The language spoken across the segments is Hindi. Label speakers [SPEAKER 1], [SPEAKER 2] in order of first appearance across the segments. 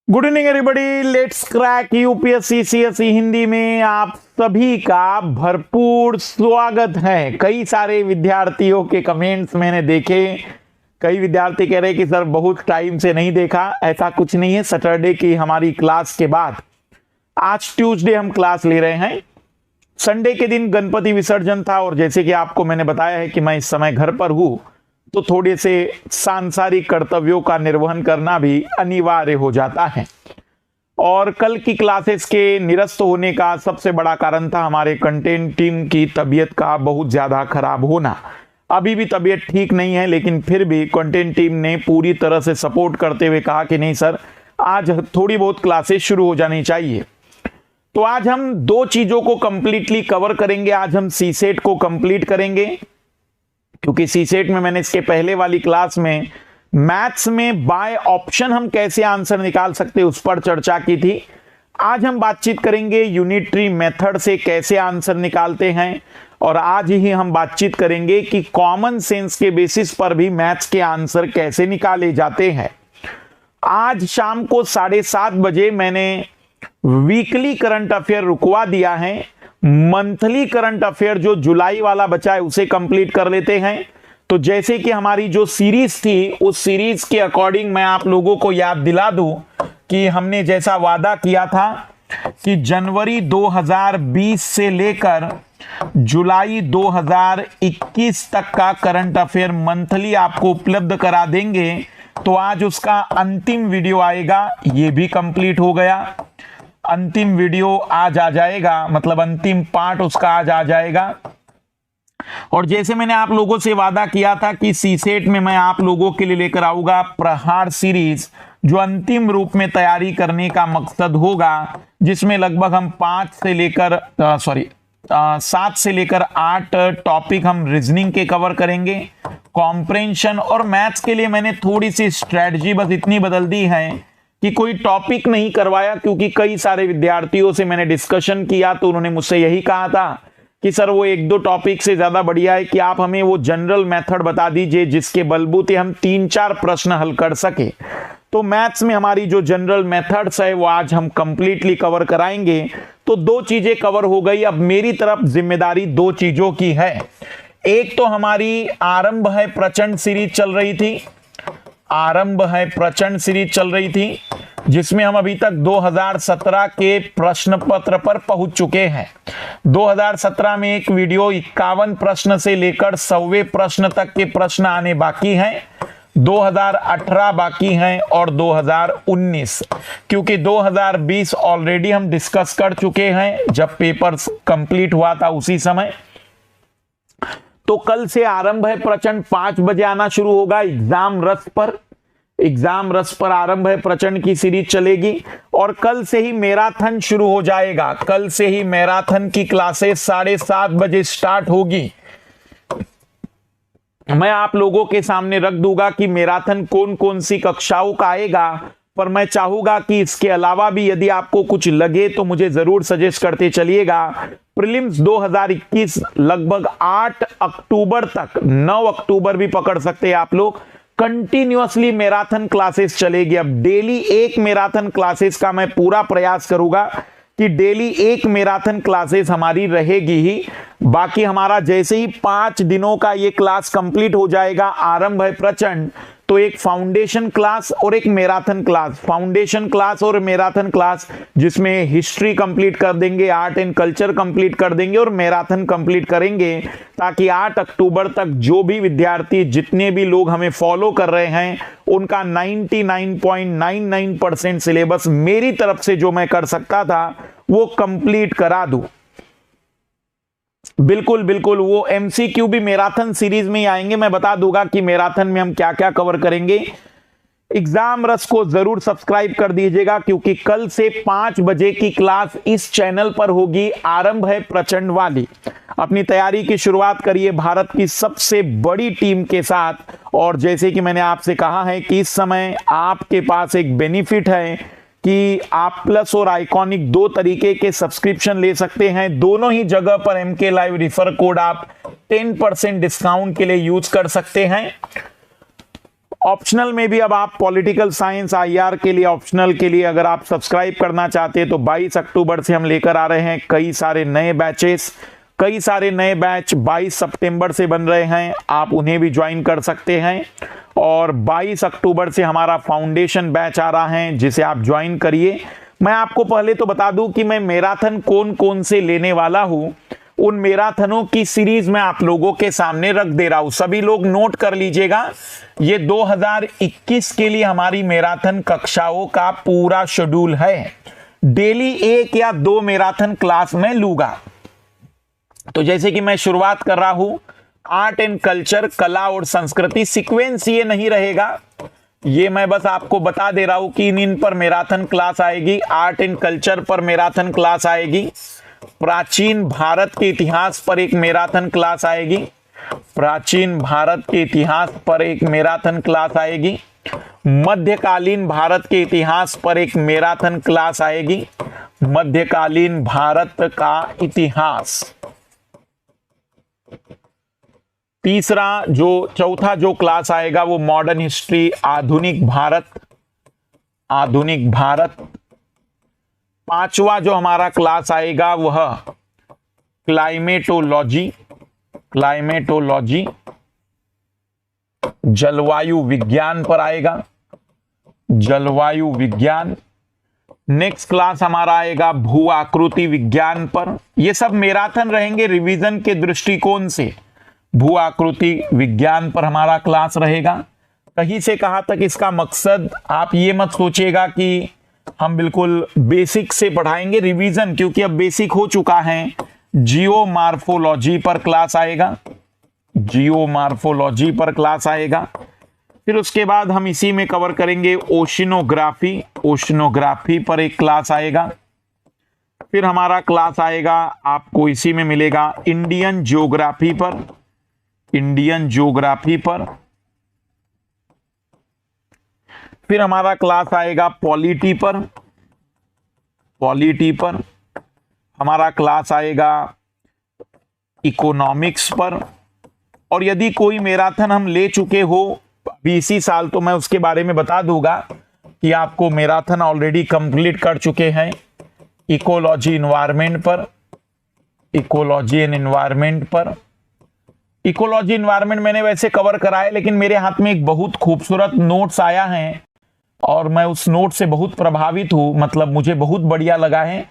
[SPEAKER 1] Good evening everybody, let's crack UPSC CSE Hindi में आप सभी का भरपूर स्वागत है। कई सारे विद्यार्थियों के कमेंट्स मैंने देखे। कई विद्यार्थी कह रहे हैं कि सर बहुत टाइम से नहीं देखा। ऐसा कुछ नहीं है। सैटरडे की हमारी क्लास के बाद आज ट्यूसडे हम क्लास ले रहे हैं। संडे के दिन गणपति विसर्जन था और जैसे कि आपको मैंने बताया है कि मैं इस समय घर पर हूं, तो थोड़े से सांसारिक कर्तव्यों का निर्वहन करना भी अनिवार्य हो जाता है। और कल की क्लासेस के निरस्त होने का सबसे बड़ा कारण था हमारे कंटेंट टीम की तबीयत का बहुत ज्यादा खराब होना। अभी भी तबीयत ठीक नहीं है, लेकिन फिर भी कंटेंट टीम ने पूरी तरह से सपोर्ट करते हुए कहा कि नहीं सर, आज थोड़ी बहुत क्लासेस शुरू हो जानी चाहिए। तो आज हम दो चीजों को कंप्लीटली कवर करेंगे। आज हम सीसेट को कंप्लीट करेंगे, क्योंकि सीसेट में मैंने इसके पहले वाली क्लास में मैथ्स में बाय ऑप्शन हम कैसे आंसर निकाल सकते हैं उस पर चर्चा की थी। आज हम बातचीत करेंगे यूनिटरी मेथड से कैसे आंसर निकालते हैं, और आज ही हम बातचीत करेंगे कि कॉमन सेंस के बेसिस पर भी मैथ्स के आंसर कैसे निकाले जाते हैं। आज शाम को 7:30 बजे मैंने वीकली करंट अफेयर रुकवा दिया है। मंथली करंट अफेयर जो जुलाई वाला बचा है उसे कंप्लीट कर लेते हैं। तो जैसे कि हमारी जो सीरीज थी, उस सीरीज के अकॉर्डिंग मैं आप लोगों को याद दिला दूं कि हमने जैसा वादा किया था कि जनवरी 2020 से लेकर जुलाई 2021 तक का करंट अफेयर मंथली आपको उपलब्ध करा देंगे। तो आज उसका अंतिम वीडियो आएगा, ये भी कंप्लीट हो गया। अंतिम वीडियो आज आ जाएगा, मतलब अंतिम पार्ट उसका आज आ जाएगा। और जैसे मैंने आप लोगों से वादा किया था कि सीसेट में मैं आप लोगों के लिए लेकर आऊंगा प्रहार सीरीज, जो अंतिम रूप में तैयारी करने का मकसद होगा, जिसमें लगभग हम 7 से लेकर 8 टॉपिक हम रीजनिंग के कवर करेंगे। कॉम्प्रेंशन और मैथ्स के लिए मैंने थोड़ी सी स्ट्रेटजी बस इतनी बदल दी है कि कोई टॉपिक नहीं करवाया, क्योंकि कई सारे विद्यार्थियों से मैंने डिस्कशन किया तो उन्होंने मुझसे यही कहा था कि सर वो 1-2 टॉपिक से ज्यादा बढ़िया है कि आप हमें वो जनरल मेथड बता दीजिए जिसके बलबूते हम 3-4 प्रश्न हल कर सके। तो मैथ्स में हमारी जो जनरल मेथड्स है वो आज हम कंप्लीटली कवर कराएंगे। तो 2 चीजें कवर हो गई। अब मेरी तरफ जिम्मेदारी 2 चीजों की है। एक तो हमारी आरंभ है प्रचंड सीरीज चल रही थी, जिसमें हम अभी तक 2017 के प्रश्न पत्र पर पहुंच चुके हैं। 2017 में एक वीडियो 51 प्रश्न से लेकर 100वें प्रश्न तक के प्रश्न आने बाकी हैं। 2018 बाकी हैं और 2019, क्योंकि 2020 ऑलरेडी हम डिस्कस कर चुके हैं जब पेपर कंप्लीट हुआ था उसी समय। तो कल से आरंभ है प्रचंड, 5 बजे आना शुरू होगा। एग्जाम रस पर आरंभ है प्रचंड की सीरीज चलेगी। और कल से ही मैराथन शुरू हो जाएगा। कल से ही मैराथन की क्लासेस 7:30 बजे स्टार्ट होगी। मैं आप लोगों के सामने रख दूंगा कि मैराथन कौन कौन सी कक्षाओं का आएगा, पर मैं चाहूंगा कि इसके अलावा भी यदि आपको कुछ लगे तो मुझे जरूर सजेस्ट करते चलिएगा। प्रीलिम्स 2021 लगभग 8 अक्टूबर तक, 9 अक्टूबर भी पकड़ सकते हैं आप लोग, कंटिन्यूअसली मैराथन क्लासेस चलेगी। अब डेली एक मैराथन क्लासेस का मैं पूरा प्रयास करूंगा कि डेली एक मैराथन क्लासेस हमारी रहेगी ही। बाकी हमारा जैसे ही 5 दिनों का ये क्लास कंप्लीट हो जाएगा, आरंभ है प्रचंड, तो एक फाउंडेशन क्लास और एक मैराथन क्लास, फाउंडेशन क्लास और मैराथन क्लास, जिसमें हिस्ट्री कंप्लीट कर देंगे, आर्ट एंड कल्चर कंप्लीट कर देंगे और मैराथन कंप्लीट करेंगे, ताकि 8 अक्टूबर तक जो भी विद्यार्थी, जितने भी लोग हमें फॉलो कर रहे हैं, उनका 99.99% सिलेबस मेरी तरफ से जो मैं कर सकता था वो कंप्लीट करा दूं। बिल्कुल वो एमसीक्यू भी मैराथन सीरीज में ही आएंगे। मैं बता दूंगा कि मैराथन में हम क्या क्या कवर करेंगे। एग्जाम रस को जरूर सब्सक्राइब कर दीजिएगा, क्योंकि कल से 5 बजे की क्लास इस चैनल पर होगी। आरंभ है प्रचंड वाली। अपनी तैयारी की शुरुआत करिए भारत की सबसे बड़ी टीम के साथ। और जैसे कि मैंने आपसे कहा है कि इस समय आपके पास एक बेनिफिट है कि आप प्लस और आइकॉनिक 2 तरीके के सब्सक्रिप्शन ले सकते हैं। दोनों ही जगह पर MK लाइव रिफर कोड आप 10% डिस्काउंट के लिए यूज कर सकते हैं। ऑप्शनल में भी अब आप पॉलिटिकल साइंस आईआर के लिए ऑप्शनल के लिए अगर आप सब्सक्राइब करना चाहते हैं तो 22 अक्टूबर से हम लेकर आ रहे हैं कई सारे नए बैचेस, कई सारे नए बैच 22 सितंबर से बन रहे हैं, आप उन्हें भी ज्वाइन कर सकते हैं। और 22 अक्टूबर से हमारा फाउंडेशन बैच आ रहा है जिसे आप ज्वाइन करिए। मैं आपको पहले तो बता दूं कि मैं मैराथन कौन कौन से लेने वाला हूं, उन मैराथनों की सीरीज मैं आप लोगों के सामने रख दे रहा हूं, सभी लोग नोट कर लीजिएगा। ये 2021 के लिए हमारी मैराथन कक्षाओं का पूरा शेड्यूल है। डेली 1 या 2 मैराथन क्लास में लूंगा। तो जैसे कि मैं शुरुआत कर रहा हूं आर्ट एंड कल्चर, कला और संस्कृति, सीक्वेंस ये नहीं रहेगा, ये मैं बस आपको बता दे रहा हूं कि इन पर मैराथन क्लास आएगी। आर्ट एंड कल्चर पर मैराथन क्लास आएगी, प्राचीन भारत के इतिहास पर एक मैराथन क्लास आएगी, प्राचीन भारत के इतिहास पर एक मैराथन क्लास आएगी, मध्यकालीन भारत के इतिहास पर एक मैराथन क्लास आएगी, मध्यकालीन भारत का इतिहास। चौथा जो क्लास आएगा वो मॉडर्न हिस्ट्री, आधुनिक भारत, आधुनिक भारत। 5वां जो हमारा क्लास आएगा वह क्लाइमेटोलॉजी, क्लाइमेटोलॉजी, जलवायु विज्ञान पर आएगा, जलवायु विज्ञान। नेक्स्ट क्लास हमारा आएगा भू आकृति विज्ञान पर। ये सब मैराथन रहेंगे रिवीजन के दृष्टिकोण से। भू आकृति विज्ञान पर हमारा क्लास रहेगा। कहीं से कहां तक इसका मकसद, आप ये मत सोचिएगा कि हम बिल्कुल बेसिक से पढ़ाएंगे रिवीजन, क्योंकि अब बेसिक हो चुका है। जियोमार्फोलॉजी पर क्लास आएगा, जियोमार्फोलॉजी पर क्लास आएगा। फिर उसके बाद हम इसी में कवर करेंगे ओशिनोग्राफी, ओशिनोग्राफी पर एक क्लास आएगा। फिर हमारा क्लास आएगा, आपको इसी में मिलेगा इंडियन ज्योग्राफी पर, इंडियन ज्योग्राफी पर। फिर हमारा क्लास आएगा पॉलिटी पर, पॉलिटी पर। हमारा क्लास आएगा इकोनॉमिक्स पर। और यदि कोई मैराथन हम ले चुके हो अभी इसी साल तो मैं उसके बारे में बता दूंगा कि आपको मैराथन ऑलरेडी कंप्लीट कर चुके हैं। इकोलॉजी इन्वायरमेंट पर, इकोलॉजी एंड इन्वायरमेंट पर। इकोलॉजी इन्वायरमेंट मैंने वैसे कवर करा है, लेकिन मेरे हाथ में एक बहुत खूबसूरत नोट्स आया है और मैं उस नोट से बहुत प्रभावित हूं, मतलब मुझे बहुत बढ़िया लगा है,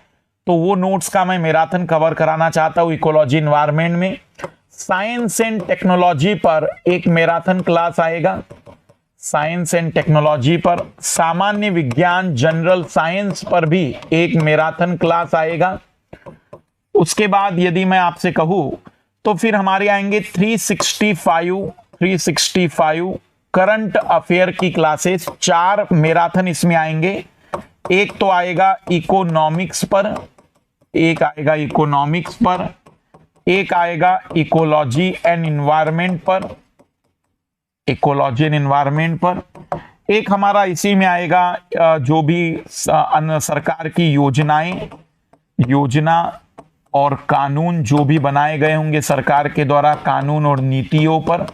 [SPEAKER 1] तो वो नोट्स का मैं मैराथन कवर कराना चाहता हूं इकोलॉजी इन्वायरमेंट में। साइंस एंड टेक्नोलॉजी पर एक मैराथन क्लास आएगा, साइंस एंड टेक्नोलॉजी पर। सामान्य विज्ञान, जनरल साइंस पर भी एक मैराथन क्लास आएगा। उसके बाद यदि मैं आपसे कहूं तो फिर हमारे आएंगे 365 करंट अफेयर की क्लासेस। 4 मैराथन इसमें आएंगे। एक तो आएगा इकोनॉमिक्स पर, एक आएगा इकोनॉमिक्स पर, एक आएगा इकोलॉजी एंड इन्वायरमेंट पर, इकोलॉजी एंड इन्वायरमेंट पर। एक हमारा इसी में आएगा जो भी सरकार की योजनाएं, योजना और कानून जो भी बनाए गए होंगे सरकार के द्वारा, कानून और नीतियों पर।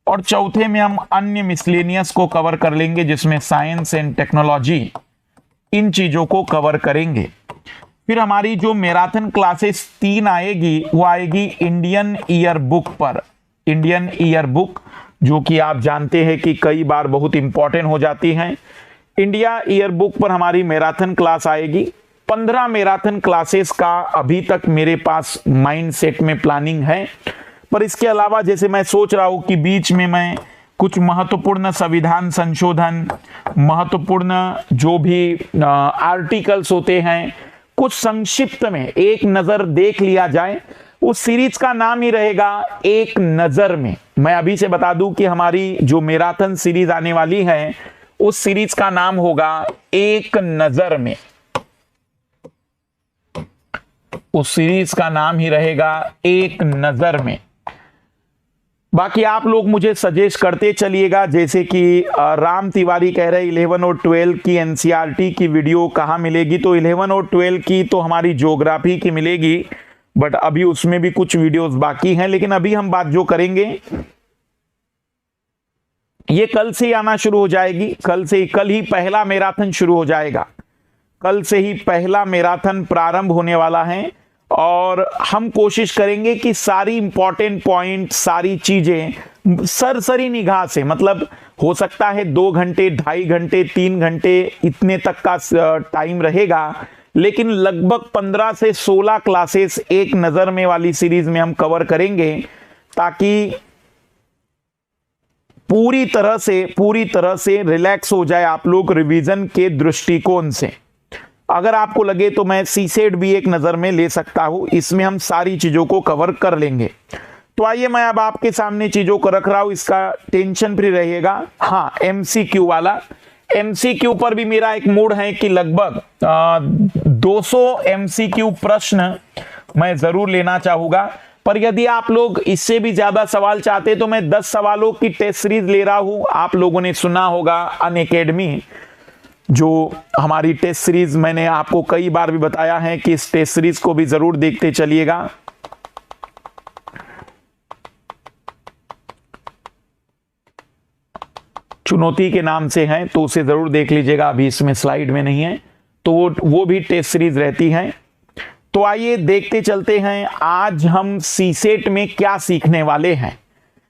[SPEAKER 1] और चौथे में हम अन्य मिसलेनियस को कवर कर लेंगे, जिसमें साइंस एंड टेक्नोलॉजी, इन चीजों को कवर करेंगे। फिर हमारी जो मैराथन क्लासेस 3 आएगी वो आएगी इंडियन ईयर बुक पर, इंडियन ईयर बुक, जो कि आप जानते हैं कि कई बार बहुत इंपॉर्टेंट हो जाती हैं। इंडिया ईयर बुक पर हमारी मैराथन क्लास आएगी। 15 मैराथन क्लासेस का अभी तक मेरे पास माइंड सेट में प्लानिंग है, पर इसके अलावा जैसे मैं सोच रहा हूं कि बीच में मैं कुछ महत्वपूर्ण संविधान संशोधन, महत्वपूर्ण जो भी आर्टिकल्स होते हैं, कुछ संक्षिप्त में एक नजर देख लिया जाए। उस सीरीज का नाम ही रहेगा एक नजर में। मैं अभी से बता दूं कि हमारी जो मैराथन सीरीज आने वाली है उस सीरीज का नाम होगा एक नजर में, उस सीरीज का नाम ही रहेगा एक नजर में। बाकी आप लोग मुझे सजेस्ट करते चलिएगा, जैसे कि राम तिवारी कह रहे 11 और 12 की एनसीईआरटी की वीडियो कहाँ मिलेगी। तो 11 और 12 की तो हमारी ज्योग्राफी की मिलेगी, बट अभी उसमें भी कुछ वीडियोस बाकी हैं। लेकिन अभी हम बात जो करेंगे ये कल से ही आना शुरू हो जाएगी। कल ही पहला मैराथन शुरू हो जाएगा। कल से ही पहला मैराथन प्रारंभ होने वाला है और हम कोशिश करेंगे कि सारी इंपॉर्टेंट पॉइंट, सारी चीजें सरसरी निगाह से, मतलब हो सकता है 2 घंटे, 2.5 घंटे, 3 घंटे इतने तक का टाइम रहेगा, लेकिन लगभग 15 से 16 क्लासेस एक नजर में वाली सीरीज में हम कवर करेंगे, ताकि पूरी तरह से रिलैक्स हो जाए आप लोग रिवीजन के दृष्टिकोण से। अगर आपको लगे तो मैं सीसेट भी एक नजर में ले सकता हूं, इसमें हम सारी चीजों को कवर कर लेंगे। तो आइए मैं अब आपके सामने चीजों को रख रहा हूं, इसका टेंशन फ्री रहिएगा। हाँ, एमसीक्यू वाला, एमसीक्यू पर भी मेरा एक मूड है कि लगभग 200 एमसीक्यू प्रश्न मैं जरूर लेना चाहूंगा, पर यदि आप लोग इससे भी ज्यादा सवाल चाहते तो मैं 10 सवालों की टेस्ट सीरीज ले रहा हूं। आप लोगों ने सुना होगा अनअकैडमी, जो हमारी टेस्ट सीरीज, मैंने आपको कई बार भी बताया है कि इस टेस्ट सीरीज को भी जरूर देखते चलिएगा। चुनौती के नाम से है तो उसे जरूर देख लीजिएगा, अभी इसमें स्लाइड में नहीं है, तो वो भी टेस्ट सीरीज रहती है। तो आइए देखते चलते हैं आज हम सीसेट में क्या सीखने वाले हैं।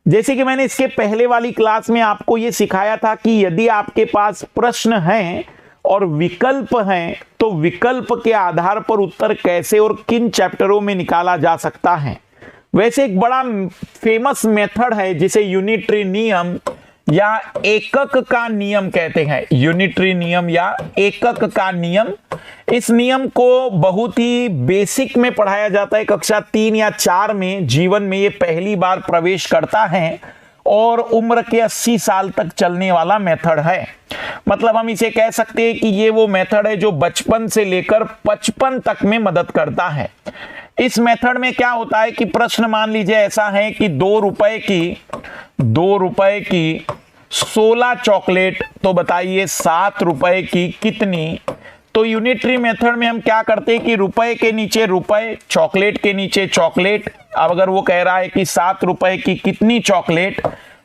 [SPEAKER 1] जैसे कि मैंने इसके पहले वाली क्लास में आपको यह सिखाया था कि यदि आपके पास प्रश्न हैं और विकल्प हैं तो विकल्प के आधार पर उत्तर कैसे और किन चैप्टरों में निकाला जा सकता है। वैसे एक बड़ा फेमस मेथड है जिसे यूनिटरी नियम या एकक का नियम कहते हैं। यूनिटरी नियम या एकक का नियम, इस नियम को बहुत ही बेसिक में पढ़ाया जाता है, कक्षा 3 या 4 में जीवन में ये पहली बार प्रवेश करता है और उम्र के 80 साल तक चलने वाला मेथड है। मतलब हम इसे कह सकते हैं कि ये वो मेथड है जो बचपन से लेकर 55 तक में मदद करता है। इस मेथड में क्या होता है कि प्रश्न मान लीजिए ऐसा है कि 2 रुपए की 16 चॉकलेट, तो बताइए 7 रुपए की कितनी। तो यूनिटरी मेथड में हम क्या करते हैं कि रुपए के नीचे रुपए, चॉकलेट के नीचे चॉकलेट। अब अगर वो कह रहा है कि 7 रुपए की कितनी चॉकलेट,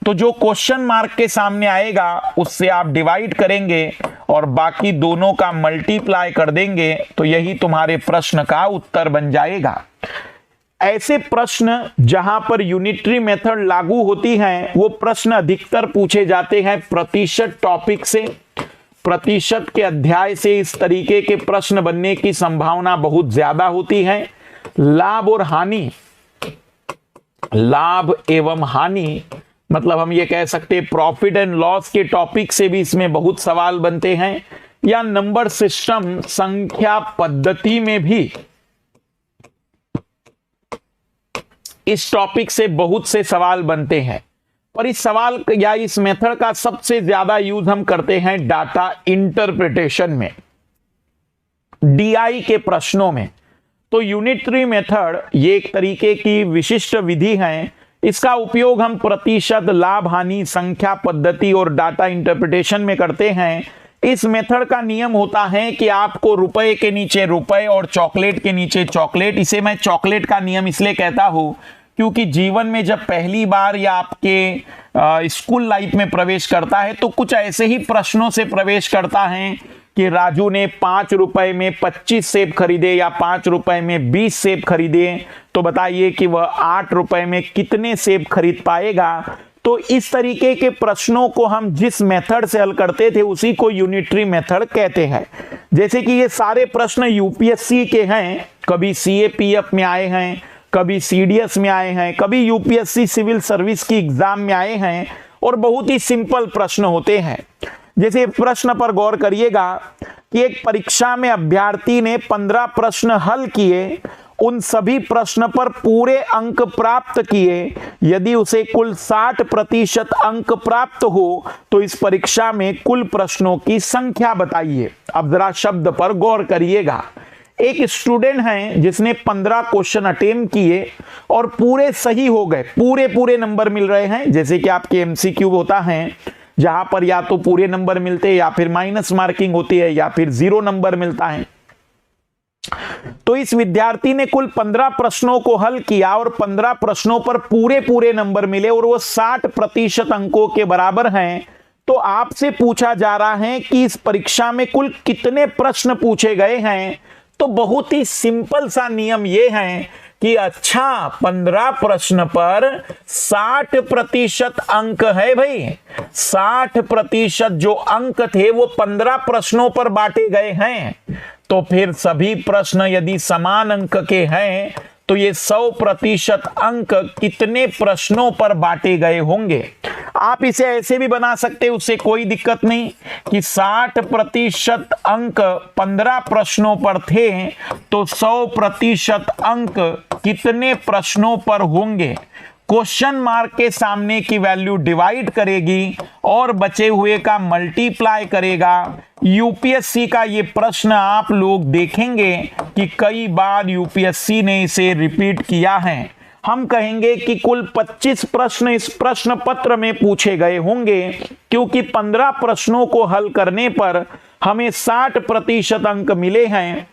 [SPEAKER 1] तो जो क्वेश्चन मार्क के सामने आएगा उससे आप डिवाइड करेंगे और बाकी दोनों का मल्टीप्लाई कर देंगे, तो यही तुम्हारे प्रश्न का उत्तर बन जाएगा। ऐसे प्रश्न जहां पर यूनिटरी मेथड लागू होती है वो प्रश्न अधिकतर पूछे जाते हैं प्रतिशत टॉपिक से, प्रतिशत के अध्याय से। इस तरीके के प्रश्न बनने की संभावना बहुत ज्यादा होती है। लाभ और हानि, लाभ एवं हानि, मतलब हम ये कह सकते हैं प्रॉफिट एंड लॉस के टॉपिक से भी इसमें बहुत सवाल बनते हैं, या नंबर सिस्टम, संख्या पद्धति में भी इस टॉपिक से बहुत से सवाल बनते हैं। पर इस सवाल या इस मेथड का सबसे ज्यादा यूज हम करते हैं डाटा इंटरप्रिटेशन में, डीआई के प्रश्नों में। तो यूनिटरी मेथड ये एक तरीके की विशिष्ट विधि है। इसका उपयोग हम प्रतिशत, लाभ हानि, संख्या पद्धति और डाटा इंटरप्रिटेशन में करते हैं। इस मेथड का नियम होता है कि आपको रुपए के नीचे रुपए और चॉकलेट के नीचे चॉकलेट, इसे मैं चॉकलेट का नियम इसलिए कहता हूं क्योंकि जीवन में जब पहली बार या आपके स्कूल लाइफ में प्रवेश करता है तो कुछ ऐसे ही प्रश्नों से प्रवेश करता है कि राजू ने 5 रुपए में 25 सेब खरीदे या 5 रुपए में 20 सेब खरीदे, तो बताइए कि वह 8 रुपए में कितने सेब खरीद पाएगा। तो इस तरीके के प्रश्नों को हम जिस मेथड से हल करते थे उसी को यूनिटरी मेथड कहते हैं। जैसे कि ये सारे प्रश्न यूपीएससी के हैं, कभी सीएपीएफ में आए हैं, कभी सीडीएस में आए हैं, कभी यूपीएससी सिविल सर्विस की एग्जाम में आए हैं और बहुत ही सिंपल प्रश्न होते हैं। जैसे प्रश्न पर गौर करिएगा कि एक परीक्षा में अभ्यर्थी ने 15 प्रश्न हल किए, उन सभी प्रश्न पर पूरे अंक प्राप्त किए। यदि उसे कुल 60% अंक प्राप्त हो तो इस परीक्षा में कुल प्रश्नों की संख्या बताइए। अब जरा शब्द पर गौर करिएगा। एक स्टूडेंट है जिसने 15 क्वेश्चन अटेम्प्ट किए और पूरे सही हो गए, पूरे नंबर मिल रहे हैं। जैसे कि आपके एमसीक्यू होता है जहां पर या तो पूरे नंबर मिलते हैं या फिर माइनस मार्किंग होती है या फिर 0 नंबर मिलता है। तो इस विद्यार्थी ने कुल 15 प्रश्नों को हल किया और 15 प्रश्नों पर पूरे पूरे नंबर मिले और वो 60% अंकों के बराबर हैं। तो आपसे पूछा जा रहा है कि इस परीक्षा में कुल कितने प्रश्न पूछे गए हैं। तो बहुत ही सिंपल सा नियम ये है कि अच्छा 15 प्रश्न पर 60% अंक है भाई। 60% जो अंक थे वो 15 प्रश्नों पर बांटे गए हैं। तो फिर सभी प्रश्न यदि समान अंक के हैं तो ये 100% अंक कितने प्रश्नों पर बांटे गए होंगे। आप इसे ऐसे भी बना सकते हैं, उससे कोई दिक्कत नहीं कि 60% अंक 15 प्रश्नों पर थे तो 100% अंक कितने प्रश्नों पर होंगे। क्वेश्चन मार्क के सामने की वैल्यू डिवाइड करेगी और बचे हुए का मल्टीप्लाई करेगा। यूपीएससी का ये प्रश्न आप लोग देखेंगे कि कई बार यूपीएससी ने इसे रिपीट किया है। हम कहेंगे कि कुल 25 प्रश्न इस प्रश्न पत्र में पूछे गए होंगे, क्योंकि 15 प्रश्नों को हल करने पर हमें 60% अंक मिले हैं।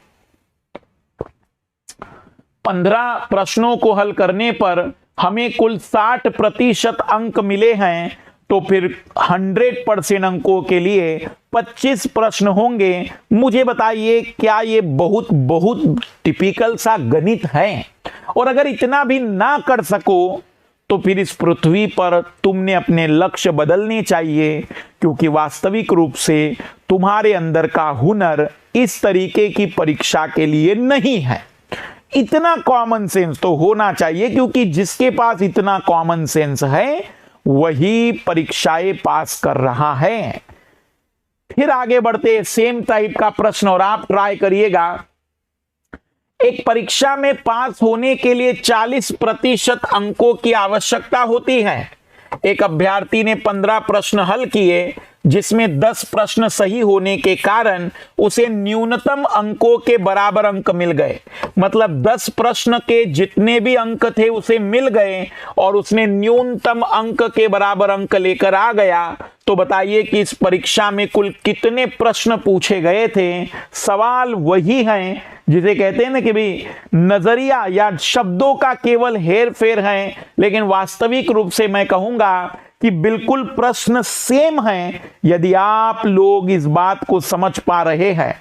[SPEAKER 1] 15 प्रश्नों को हल करने पर हमें कुल 60% अंक मिले हैं। तो फिर 100% अंकों के लिए 25 प्रश्न होंगे। मुझे बताइए क्या ये बहुत बहुत टिपिकल सा गणित है? और अगर इतना भी ना कर सको तो फिर इस पृथ्वी पर तुमने अपने लक्ष्य बदलने चाहिए, क्योंकि वास्तविक रूप से तुम्हारे अंदर का हुनर इस तरीके की परीक्षा के लिए नहीं है। इतना कॉमन सेंस तो होना चाहिए, क्योंकि जिसके पास इतना कॉमन सेंस है वही परीक्षाएं पास कर रहा है। फिर आगे बढ़ते सेम टाइप का प्रश्न और आप ट्राई करिएगा। एक परीक्षा में पास होने के लिए 40% अंकों की आवश्यकता होती है। एक अभ्यर्थी ने 15 प्रश्न हल किए, जिसमें 10 प्रश्न सही होने के कारण उसे न्यूनतम अंकों के बराबर अंक मिल गए। मतलब 10 प्रश्न के जितने भी अंक थे उसे मिल गए और उसने न्यूनतम अंक के बराबर अंक लेकर आ गया। तो बताइए कि इस परीक्षा में कुल कितने प्रश्न पूछे गए थे। सवाल वही है जिसे कहते हैं ना कि भाई नजरिया या शब्दों का केवल हेर फेर है, लेकिन वास्तविक रूप से मैं कहूंगा कि बिल्कुल प्रश्न सेम है। यदि आप लोग इस बात को समझ पा रहे हैं,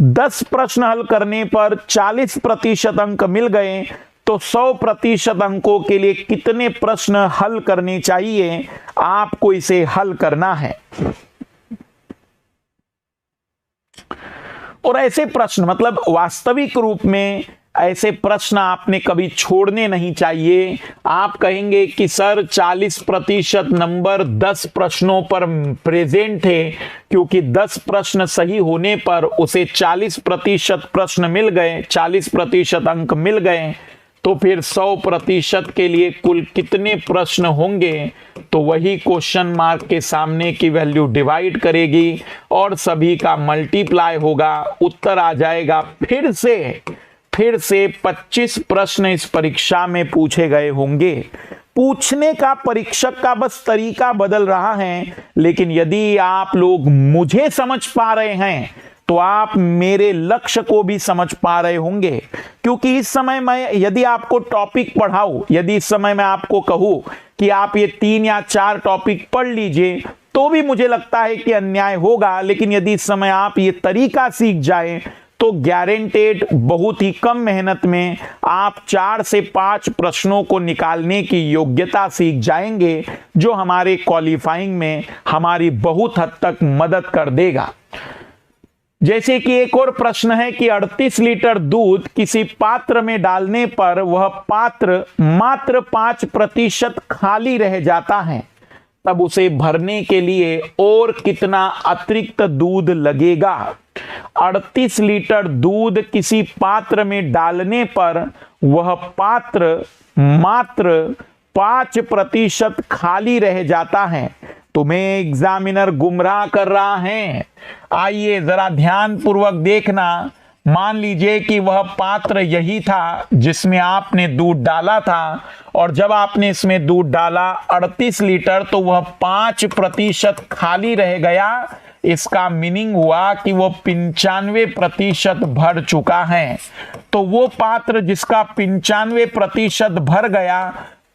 [SPEAKER 1] 10 प्रश्न हल करने पर 40% अंक मिल गए, तो 100% अंकों के लिए कितने प्रश्न हल करने चाहिए, आपको इसे हल करना है। और ऐसे प्रश्न मतलब वास्तविक रूप में ऐसे प्रश्न आपने कभी छोड़ने नहीं चाहिए। आप कहेंगे कि सर 40% नंबर 10 प्रश्नों पर प्रेजेंट है, क्योंकि 10 प्रश्न सही होने पर उसे 40% प्रश्न मिल गए, 40% अंक मिल गए। तो फिर 100% के लिए कुल कितने प्रश्न होंगे। तो वही क्वेश्चन मार्क के सामने की वैल्यू डिवाइड करेगी और सभी का मल्टीप्लाई होगा, उत्तर आ जाएगा। फिर से 25 प्रश्न इस परीक्षा में पूछे गए होंगे। पूछने का परीक्षक का बस तरीका बदल रहा है, लेकिन यदि आप लोग मुझे समझ पा रहे हैं तो आप मेरे लक्ष्य को भी समझ पा रहे होंगे। क्योंकि इस समय मैं यदि आपको टॉपिक पढ़ाऊं, यदि इस समय मैं आपको कहूं कि आप ये 3 या 4 टॉपिक पढ़ लीजिए, तो भी मुझे लगता है कि अन्याय होगा। लेकिन यदि इस समय आप ये तरीका सीख जाएं तो गारंटेड बहुत ही कम मेहनत में आप 4 से 5 प्रश्नों को निकालने की योग्यता सीख जाएंगे, जो हमारे क्वालिफाइंग में हमारी बहुत हद तक मदद कर देगा। जैसे कि एक और प्रश्न है कि 38 लीटर दूध किसी पात्र में डालने पर वह पात्र मात्र 5% खाली रह जाता है, तब उसे भरने के लिए और कितना अतिरिक्त दूध लगेगा। 38 लीटर दूध किसी पात्र में डालने पर वह पात्र मात्र 5% खाली रह जाता है। तुम्हें एग्जामिनर गुमराह कर रहा है। आइए जरा ध्यान पूर्वक देखना। मान लीजिए कि वह पात्र यही था जिसमें आपने दूध डाला था, और जब आपने इसमें दूध डाला 38 लीटर, तो वह 5% खाली रह गया। इसका मीनिंग हुआ कि वो 95% भर चुका है। तो वो पात्र जिसका 95% भर गया,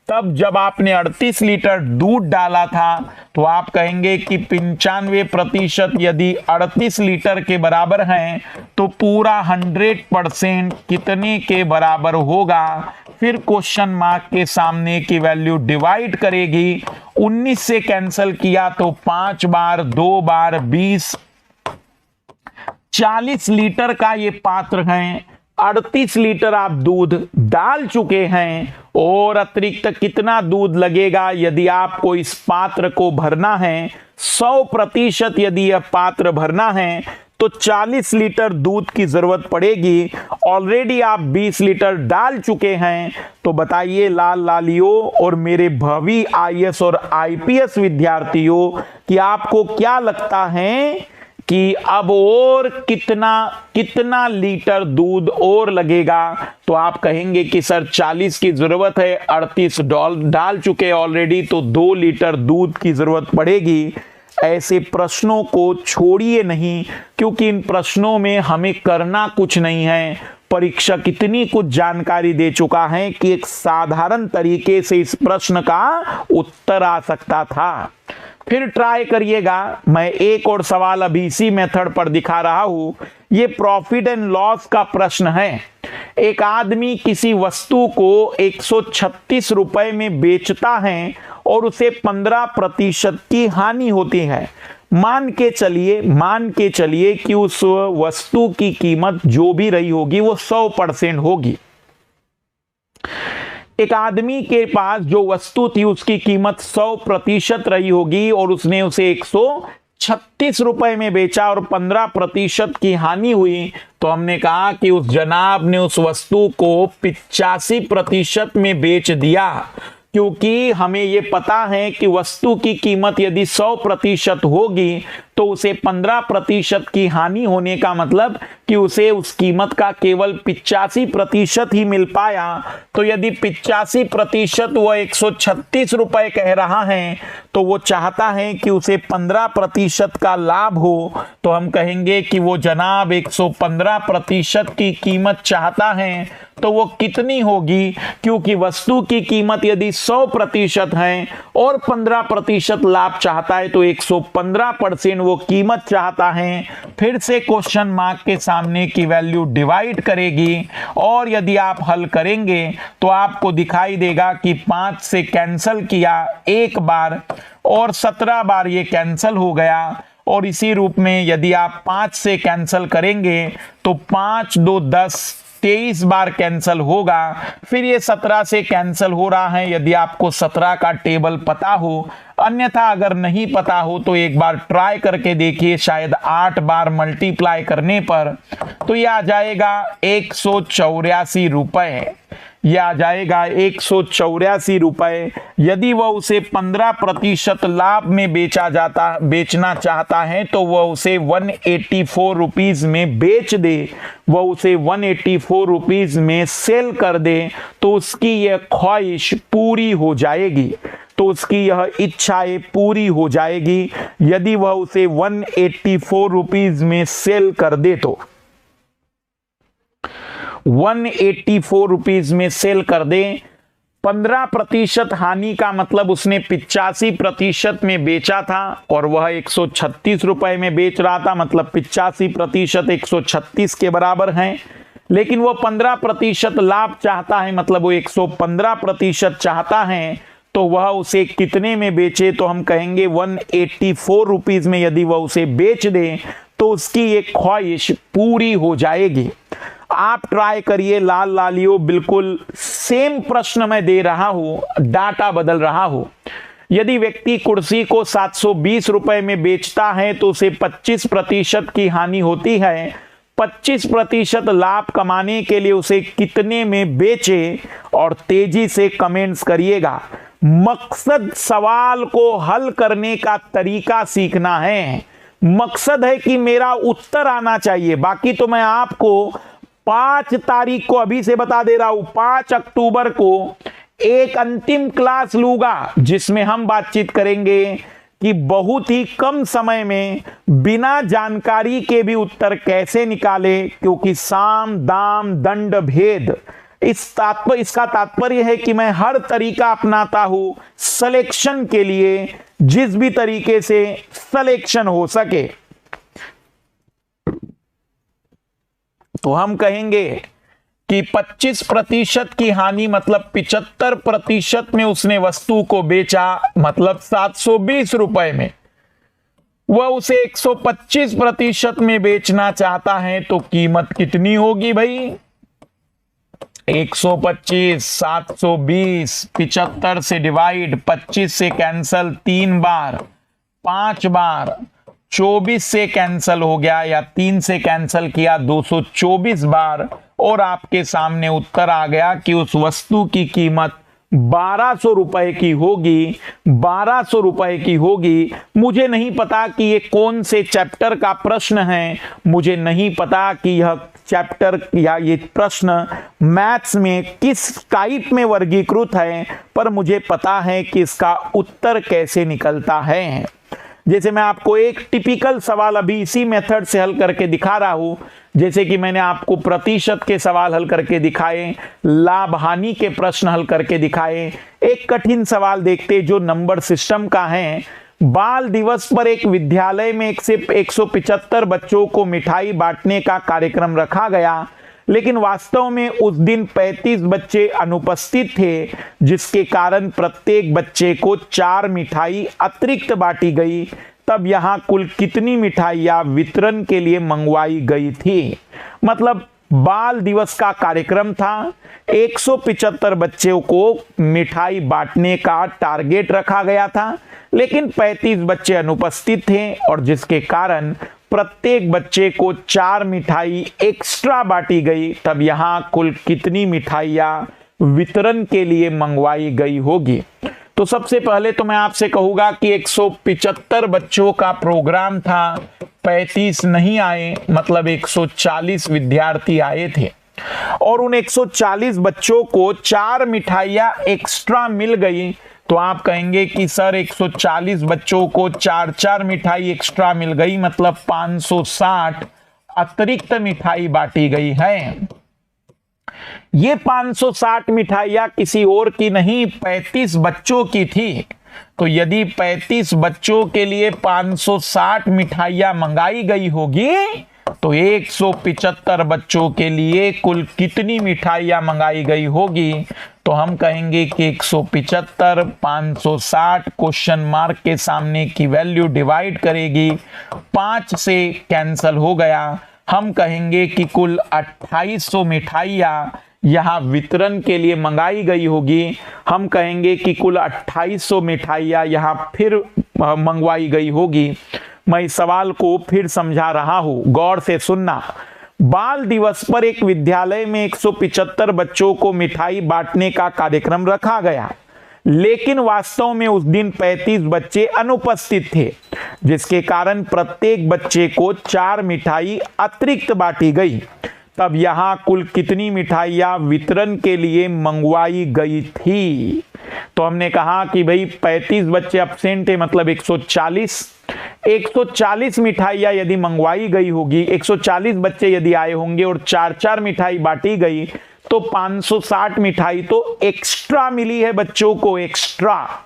[SPEAKER 1] तब जब आपने 38 लीटर दूध डाला था तो आप कहेंगे कि 95% यदि 38 लीटर के बराबर है तो पूरा 100% कितने के बराबर होगा। फिर क्वेश्चन मार्क के सामने की वैल्यू डिवाइड करेगी। 19 से कैंसिल किया तो 5 बार, 2 बार 20, 40 लीटर का ये पात्र है। 38 लीटर आप दूध डाल चुके हैं और अतिरिक्त कितना दूध लगेगा यदि आपको इस पात्र को भरना है। 100% यदि यह पात्र भरना है तो 40 लीटर दूध की जरूरत पड़ेगी। ऑलरेडी आप 20 लीटर डाल चुके हैं। तो बताइए लाल लालियों और मेरे भावी आईएएस और आईपीएस विद्यार्थियों कि आपको क्या लगता है कि अब और कितना लीटर दूध और लगेगा। तो आप कहेंगे कि सर 40 की जरूरत है, 38 डाल चुके ऑलरेडी, तो 2 लीटर दूध की जरूरत पड़ेगी। ऐसे प्रश्नों को छोड़िए नहीं, क्योंकि इन प्रश्नों में हमें करना कुछ नहीं है। परीक्षक इतनी कुछ जानकारी दे चुका है कि एक साधारण तरीके से इस प्रश्न का उत्तर आ सकता था। फिर ट्राई करिएगा। मैं एक और सवाल अभी इसी मेथड पर दिखा रहा हूं। ये प्रॉफिट एंड लॉस का प्रश्न है। एक आदमी किसी वस्तु को 136 रुपए में बेचता है और उसे 15% की हानि होती है। मान के चलिए कि उस वस्तु की कीमत जो भी रही होगी वो 100% होगी। एक आदमी के पास जो वस्तु थी उसकी कीमत 100% रही होगी और उसने उसे 136 रुपए में बेचा और 15% की हानि हुई। तो हमने कहा कि उस जनाब ने उस वस्तु को 85% में बेच दिया, क्योंकि हमें यह पता है कि वस्तु की कीमत यदि 100% होगी तो उसे 15% की हानि होने का मतलब कि उसे उस कीमत का केवल 85% ही मिल पाया। तो यदि 85% वो 136 रुपए कह रहा है तो वो चाहता है कि उसे 15% का लाभ हो। तो हम कहेंगे कि वो जनाब 115% की कीमत चाहता है। तो वो कितनी होगी, क्योंकि वस्तु की कीमत यदि 100% है और 15% लाभ चाहता है तो 115% वो कीमत चाहता है। फिर से क्वेश्चन मार्क के सामने की वैल्यू डिवाइड करेगी और यदि आप हल करेंगे तो आपको दिखाई देगा कि 5 से कैंसिल किया 1 बार और 17 बार ये कैंसिल हो गया। और इसी रूप में यदि आप 5 से कैंसिल करेंगे तो 5 2 10 23 बार कैंसिल होगा। फिर ये 17 से कैंसिल हो रहा है यदि आपको 17 का टेबल पता हो। अन्यथा अगर नहीं पता हो तो एक बार ट्राई करके देखिए, शायद 8 बार मल्टीप्लाई करने पर तो ये आ जाएगा 184 रुपए। यह आ जाएगा 184 रुपए। यदि वह उसे 15% लाभ में बेचना चाहता है तो वह उसे 184 रुपीज में बेच दे, वह उसे 184 रुपीज में सेल कर दे तो उसकी यह ख्वाहिश पूरी हो जाएगी, तो उसकी यह इच्छाएं पूरी हो जाएगी। यदि वह उसे 184 रुपीज में सेल कर दे तो 184 रुपीज में सेल कर दे। 15% हानि का मतलब उसने 85% में बेचा था और वह 136 रुपए में बेच रहा था, मतलब 85% 136 के बराबर है। लेकिन वो 15% लाभ चाहता है, मतलब वो 115% चाहता है। तो वह उसे कितने में बेचे, तो हम कहेंगे 184 रुपीज में यदि वह उसे बेच दे तो उसकी एक ख्वाहिश पूरी हो जाएगी। आप ट्राई करिए लाल लालियों, बिल्कुल सेम प्रश्न मैं दे रहा हूं, डाटा बदल रहा हूं। यदि व्यक्ति कुर्सी को 720 रुपए में बेचता है तो उसे 25% की हानि होती है। 25% लाभ कमाने के लिए उसे कितने में बेचे, और तेजी से कमेंट्स करिएगा। मकसद सवाल को हल करने का तरीका सीखना है। मकसद है कि मेरा उत्तर आना चाहिए। बाकी तो मैं आपको 5 तारीख को अभी से बता दे रहा हूं, 5 अक्टूबर को एक अंतिम क्लास लूंगा जिसमें हम बातचीत करेंगे कि बहुत ही कम समय में बिना जानकारी के भी उत्तर कैसे निकाले, क्योंकि साम दाम दंड भेद इसका तात्पर्य है कि मैं हर तरीका अपनाता हूं सिलेक्शन के लिए, जिस भी तरीके से सिलेक्शन हो सके। तो हम कहेंगे कि 25% की हानि मतलब 75% में उसने वस्तु को बेचा, मतलब 720 रुपए में। वह उसे 125% में बेचना चाहता है, तो कीमत कितनी होगी भाई? 125, 720, 75 से डिवाइड, 25 से कैंसल 3 बार, 5 बार, 24 से कैंसल हो गया या 3 से कैंसल किया 224 बार, और आपके सामने उत्तर आ गया कि उस वस्तु की कीमत 1200 रुपए की होगी। 1200 रुपए की होगी। मुझे नहीं पता कि ये कौन से चैप्टर का प्रश्न है, मुझे नहीं पता कि यह चैप्टर या ये प्रश्न मैथ्स में किस टाइप में वर्गीकृत है, पर मुझे पता है कि इसका उत्तर कैसे निकलता है। जैसे मैं आपको एक टिपिकल सवाल अभी इसी मेथड से हल करके दिखा रहा हूं, जैसे कि मैंने आपको प्रतिशत के सवाल हल करके दिखाए, लाभ हानि के प्रश्न हल करके दिखाए। एक कठिन सवाल देखते जो नंबर सिस्टम का है। बाल दिवस पर एक विद्यालय में 175 बच्चों को मिठाई बांटने का कार्यक्रम रखा गया, लेकिन वास्तव में उस दिन 35 बच्चे अनुपस्थित थे, जिसके कारण प्रत्येक बच्चे को 4 मिठाई अतिरिक्त बांटी गई। तब यहां कुल कितनी मिठाइयां वितरण के लिए मंगवाई गई थी? मतलब बाल दिवस का कार्यक्रम था, 175 बच्चों को मिठाई बांटने का टारगेट रखा गया था, लेकिन 35 बच्चे अनुपस्थित थे, और जिसके कारण प्रत्येक बच्चे को 4 मिठाई एक्स्ट्रा बांटी गई। तब यहां कुल कितनी मिठाइयां वितरण के लिए मंगवाई गई होगी? तो सबसे पहले तो मैं आपसे कहूंगा कि 175 बच्चों का प्रोग्राम था, 35 नहीं आए, मतलब 140 विद्यार्थी आए थे, और उन 140 बच्चों को 4 मिठाइयां एक्स्ट्रा मिल गई। तो आप कहेंगे कि सर 140 बच्चों को 4-4 मिठाई एक्स्ट्रा मिल गई, मतलब 560 अतिरिक्त मिठाई बांटी गई है। ये 560 मिठाइयां किसी और की नहीं, 35 बच्चों की थी। तो यदि 35 बच्चों के लिए 560 मिठाइयां मंगाई गई होगी, तो 175 बच्चों के लिए कुल कितनी मिठाइयां मंगाई गई होगी? तो हम कहेंगे कि 175 560 क्वेश्चन मार्क के सामने की वैल्यू डिवाइड करेगी, 5 से कैंसल हो गया। हम कहेंगे कि कुल 2800 मिठाइयां यहां वितरण के लिए मंगाई गई होगी। हम कहेंगे कि कुल 2800 मिठाइयां यहां फिर मंगवाई गई होगी। मैं इस सवाल को फिर समझा रहा हूं, गौर से सुनना। बाल दिवस पर एक विद्यालय में 175 बच्चों को मिठाई बांटने का कार्यक्रम रखा गया, लेकिन वास्तव में उस दिन 35 बच्चे अनुपस्थित थे, जिसके कारण प्रत्येक बच्चे को 4 मिठाई अतिरिक्त बांटी गई। तब यहां कुल कितनी मिठाइयां वितरण के लिए मंगवाई गई थी? तो हमने कहा कि भाई 35 बच्चे एब्सेंट है, मतलब 140 मिठाइयां यदि मंगवाई गई होगी, 140 बच्चे यदि आए होंगे और 4-4 मिठाई बांटी गई, तो 560 मिठाई तो एक्स्ट्रा मिली है बच्चों को, एक्स्ट्रा।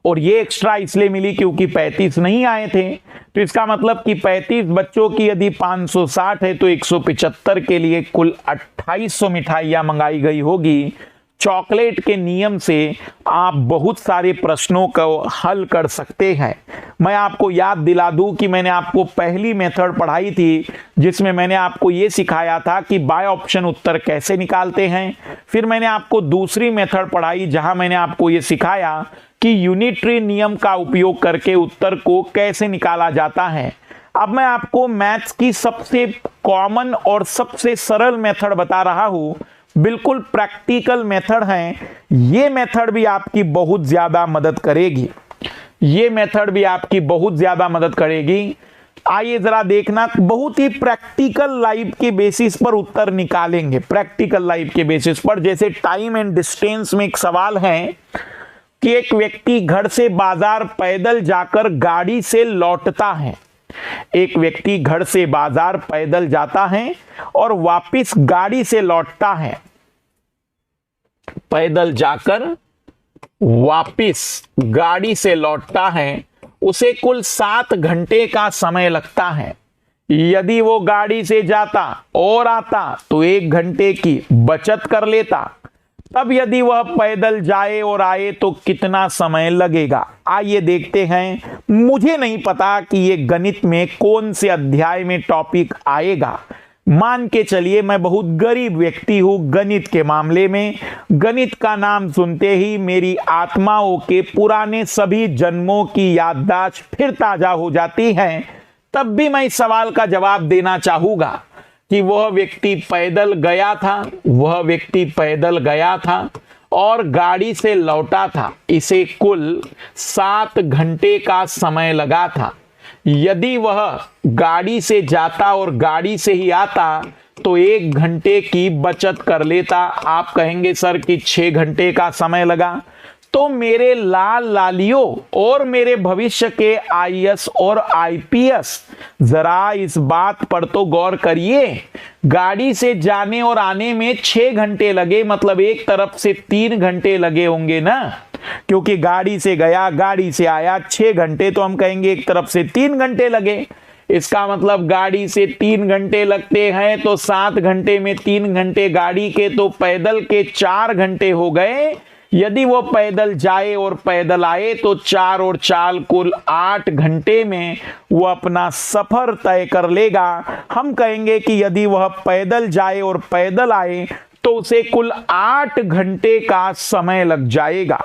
[SPEAKER 1] और ये एक्स्ट्रा इसलिए मिली क्योंकि 35 नहीं आए थे। तो इसका मतलब कि 35 बच्चों की यदि 560 है, तो 175 के लिए कुल 2800 मिठाइयां मंगाई गई होगी। चॉकलेट के नियम से आप बहुत सारे प्रश्नों को हल कर सकते हैं। मैं आपको याद दिला दूं कि मैंने आपको पहली मेथड पढ़ाई थी, जिसमें मैंने आपको यह सिखाया था कि बाय ऑप्शन उत्तर कैसे निकालते हैं। फिर मैंने आपको दूसरी मेथड पढ़ाई, जहां मैंने आपको यह सिखाया कि यूनिटरी नियम का उपयोग करके उत्तर को कैसे निकाला जाता है। अब मैं आपको मैथ्स की सबसे कॉमन और सबसे सरल मेथड बता रहा हूं, बिल्कुल प्रैक्टिकल मेथड है। ये मेथड भी आपकी बहुत ज्यादा मदद करेगी। ये मेथड भी आपकी बहुत ज्यादा मदद करेगी। आइए जरा देखना, बहुत ही प्रैक्टिकल लाइफ के बेसिस पर उत्तर निकालेंगे। प्रैक्टिकल लाइफ के बेसिस पर, जैसे टाइम एंड डिस्टेंस में एक सवाल है कि एक व्यक्ति घर से बाजार पैदल जाकर गाड़ी से लौटता है। एक व्यक्ति घर से बाजार पैदल जाता है और वापस गाड़ी से लौटता है। पैदल जाकर वापस गाड़ी से लौटता है, उसे कुल 7 घंटे का समय लगता है। यदि वो गाड़ी से जाता और आता तो 1 घंटे की बचत कर लेता। तब यदि वह पैदल जाए और आए तो कितना समय लगेगा? आइए देखते हैं। मुझे नहीं पता कि ये गणित में कौन से अध्याय में टॉपिक आएगा। मान के चलिए मैं बहुत गरीब व्यक्ति हूं गणित के मामले में। गणित का नाम सुनते ही मेरी आत्माओं के पुराने सभी जन्मों की याददाश्त फिर ताजा हो जाती है। तब भी मैं इस सवाल का जवाब देना चाहूंगा कि वह व्यक्ति पैदल गया था और गाड़ी से लौटा था। इसे कुल 7 घंटे का समय लगा था। यदि वह गाड़ी से जाता और गाड़ी से ही आता तो 1 घंटे की बचत कर लेता। आप कहेंगे सर कि 6 घंटे का समय लगा। तो मेरे लाल लालियों और मेरे भविष्य के आईएएस और आईपीएस, जरा इस बात पर तो गौर करिए। गाड़ी से जाने और आने में 6 घंटे लगे, मतलब एक तरफ से 3 घंटे लगे होंगे ना, क्योंकि गाड़ी से गया गाड़ी से आया 6 घंटे, तो हम कहेंगे एक तरफ से 3 घंटे लगे। इसका मतलब गाड़ी से 3 घंटे लगते हैं तो 7 घंटे में 3 घंटे गाड़ी के, तो पैदल के 4 घंटे हो गए। यदि वो पैदल जाए और पैदल आए तो 4 और 4 कुल 8 घंटे में वो अपना सफर तय कर लेगा। हम कहेंगे कि यदि वह पैदल जाए और पैदल आए तो उसे कुल 8 घंटे का समय लग जाएगा।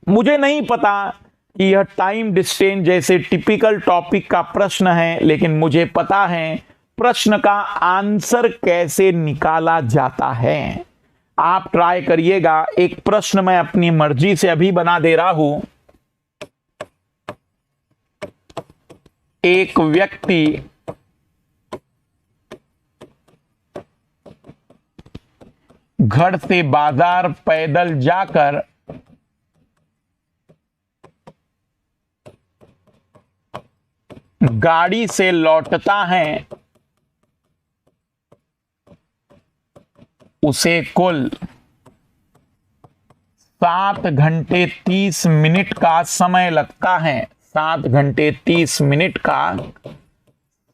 [SPEAKER 1] मुझे नहीं पता कि यह टाइम डिस्टेंस जैसे टिपिकल टॉपिक का प्रश्न है, लेकिन मुझे पता है प्रश्न का आंसर कैसे निकाला जाता है। आप ट्राई करिएगा। एक प्रश्न मैं अपनी मर्जी से अभी बना दे रहा हूं। एक व्यक्ति घर से बाजार पैदल जाकर गाड़ी से लौटता है, उसे कुल 7 घंटे 30 मिनट का समय लगता है। 7 घंटे 30 मिनट का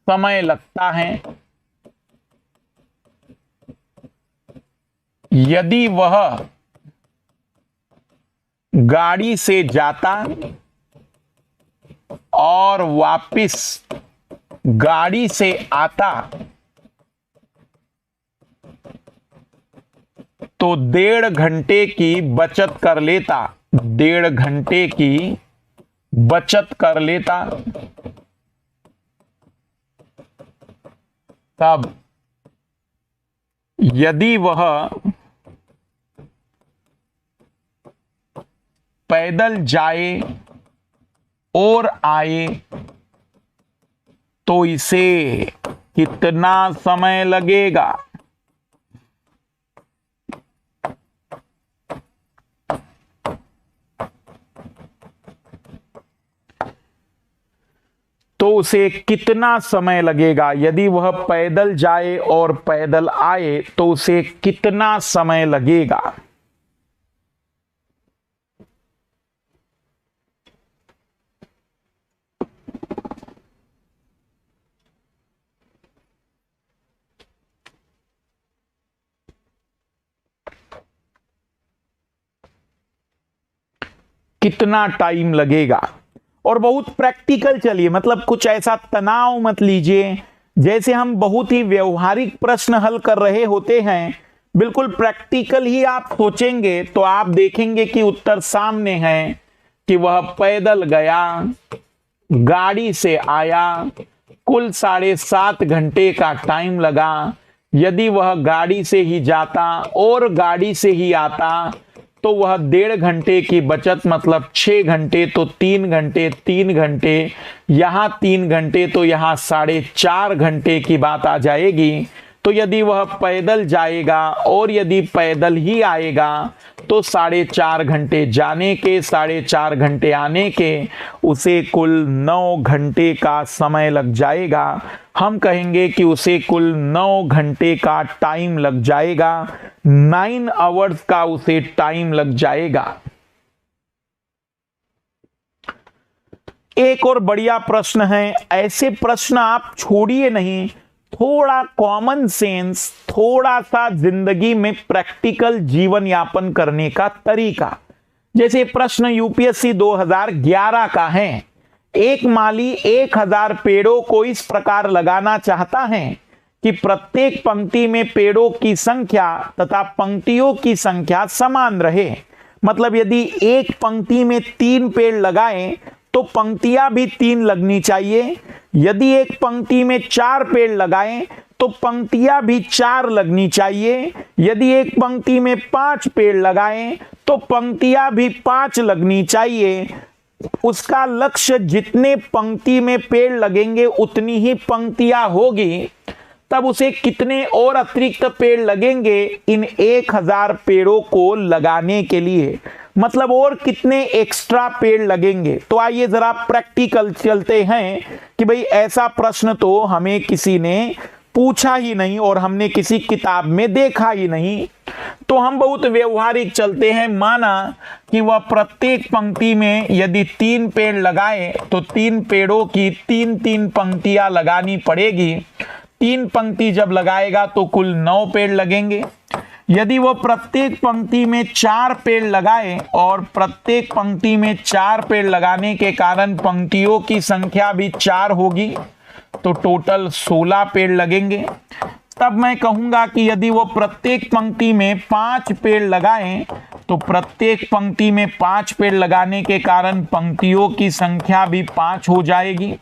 [SPEAKER 1] समय लगता है। यदि वह गाड़ी से जाता और वापस गाड़ी से आता तो 1.5 घंटे की बचत कर लेता। 1.5 घंटे की बचत कर लेता। तब यदि वह पैदल जाए और आए तो इसे कितना समय लगेगा? तो उसे कितना समय लगेगा? यदि वह पैदल जाए और पैदल आए तो उसे कितना समय लगेगा? कितना टाइम लगेगा? और बहुत प्रैक्टिकल चलिए, मतलब कुछ ऐसा तनाव मत लीजिए जैसे हम बहुत ही व्यवहारिक प्रश्न हल कर रहे होते हैं। बिल्कुल प्रैक्टिकल ही आप सोचेंगे तो आप देखेंगे कि उत्तर सामने है कि वह पैदल गया, गाड़ी से आया, कुल 7.5 घंटे का टाइम लगा। यदि वह गाड़ी से ही जाता और गाड़ी से ही आता तो वह 1.5 घंटे की बचत, मतलब 6 घंटे, तो 3 घंटे, 3 घंटे, यहां 3 घंटे, तो यहां 4.5 घंटे की बात आ जाएगी। तो यदि वह पैदल जाएगा और यदि पैदल ही आएगा तो 4.5 घंटे जाने के, 4.5 घंटे आने के, उसे कुल 9 घंटे का समय लग जाएगा। हम कहेंगे कि उसे कुल 9 घंटे का टाइम लग जाएगा, 9 आवर्स का उसे टाइम लग जाएगा। एक और बढ़िया प्रश्न है, ऐसे प्रश्न आप छोड़िए नहीं, थोड़ा कॉमन सेंस, थोड़ा सा जिंदगी में प्रैक्टिकल जीवन यापन करने का तरीका। जैसे प्रश्न यूपीएससी 2011 का है। एक माली 1000 पेड़ों को इस प्रकार लगाना चाहता है कि प्रत्येक पंक्ति में पेड़ों की संख्या तथा पंक्तियों की संख्या समान रहे। मतलब यदि एक पंक्ति में 3 पेड़ लगाएं तो पंक्तियां भी 3 लगनी चाहिए। यदि एक पंक्ति में 4 पेड़ लगाएं तो पंक्तियां भी 4 लगनी चाहिए। यदि एक पंक्ति में 5 पेड़ लगाएं तो पंक्तियां भी 5 लगनी चाहिए। उसका लक्ष्य जितने पंक्ति में पेड़ लगेंगे उतनी ही पंक्तियां होगी। तब उसे कितने और अतिरिक्त पेड़ लगेंगे इन 1000 पेड़ों को लगाने के लिए, मतलब और कितने एक्स्ट्रा पेड़ लगेंगे। तो आइए जरा प्रैक्टिकल चलते हैं कि भाई ऐसा प्रश्न तो हमें किसी ने पूछा ही नहीं और हमने किसी किताब में देखा ही नहीं। तो हम बहुत व्यवहारिक चलते हैं। माना कि वह प्रत्येक पंक्ति में यदि 3 पेड़ लगाए तो 3 पेड़ों की 3-3 पंक्तियां लगानी पड़ेगी। 3 पंक्ति जब लगाएगा तो कुल 9 पेड़ लगेंगे। यदि वो प्रत्येक पंक्ति में 4 पेड़ लगाए और प्रत्येक पंक्ति में 4 पेड़ लगाने के कारण पंक्तियों की संख्या भी 4 होगी तो टोटल 16 पेड़ लगेंगे। तब मैं कहूंगा कि यदि वो प्रत्येक पंक्ति में 5 पेड़ लगाएं तो प्रत्येक पंक्ति में 5 पेड़ लगाने के कारण पंक्तियों की संख्या भी 5 हो जाएगी।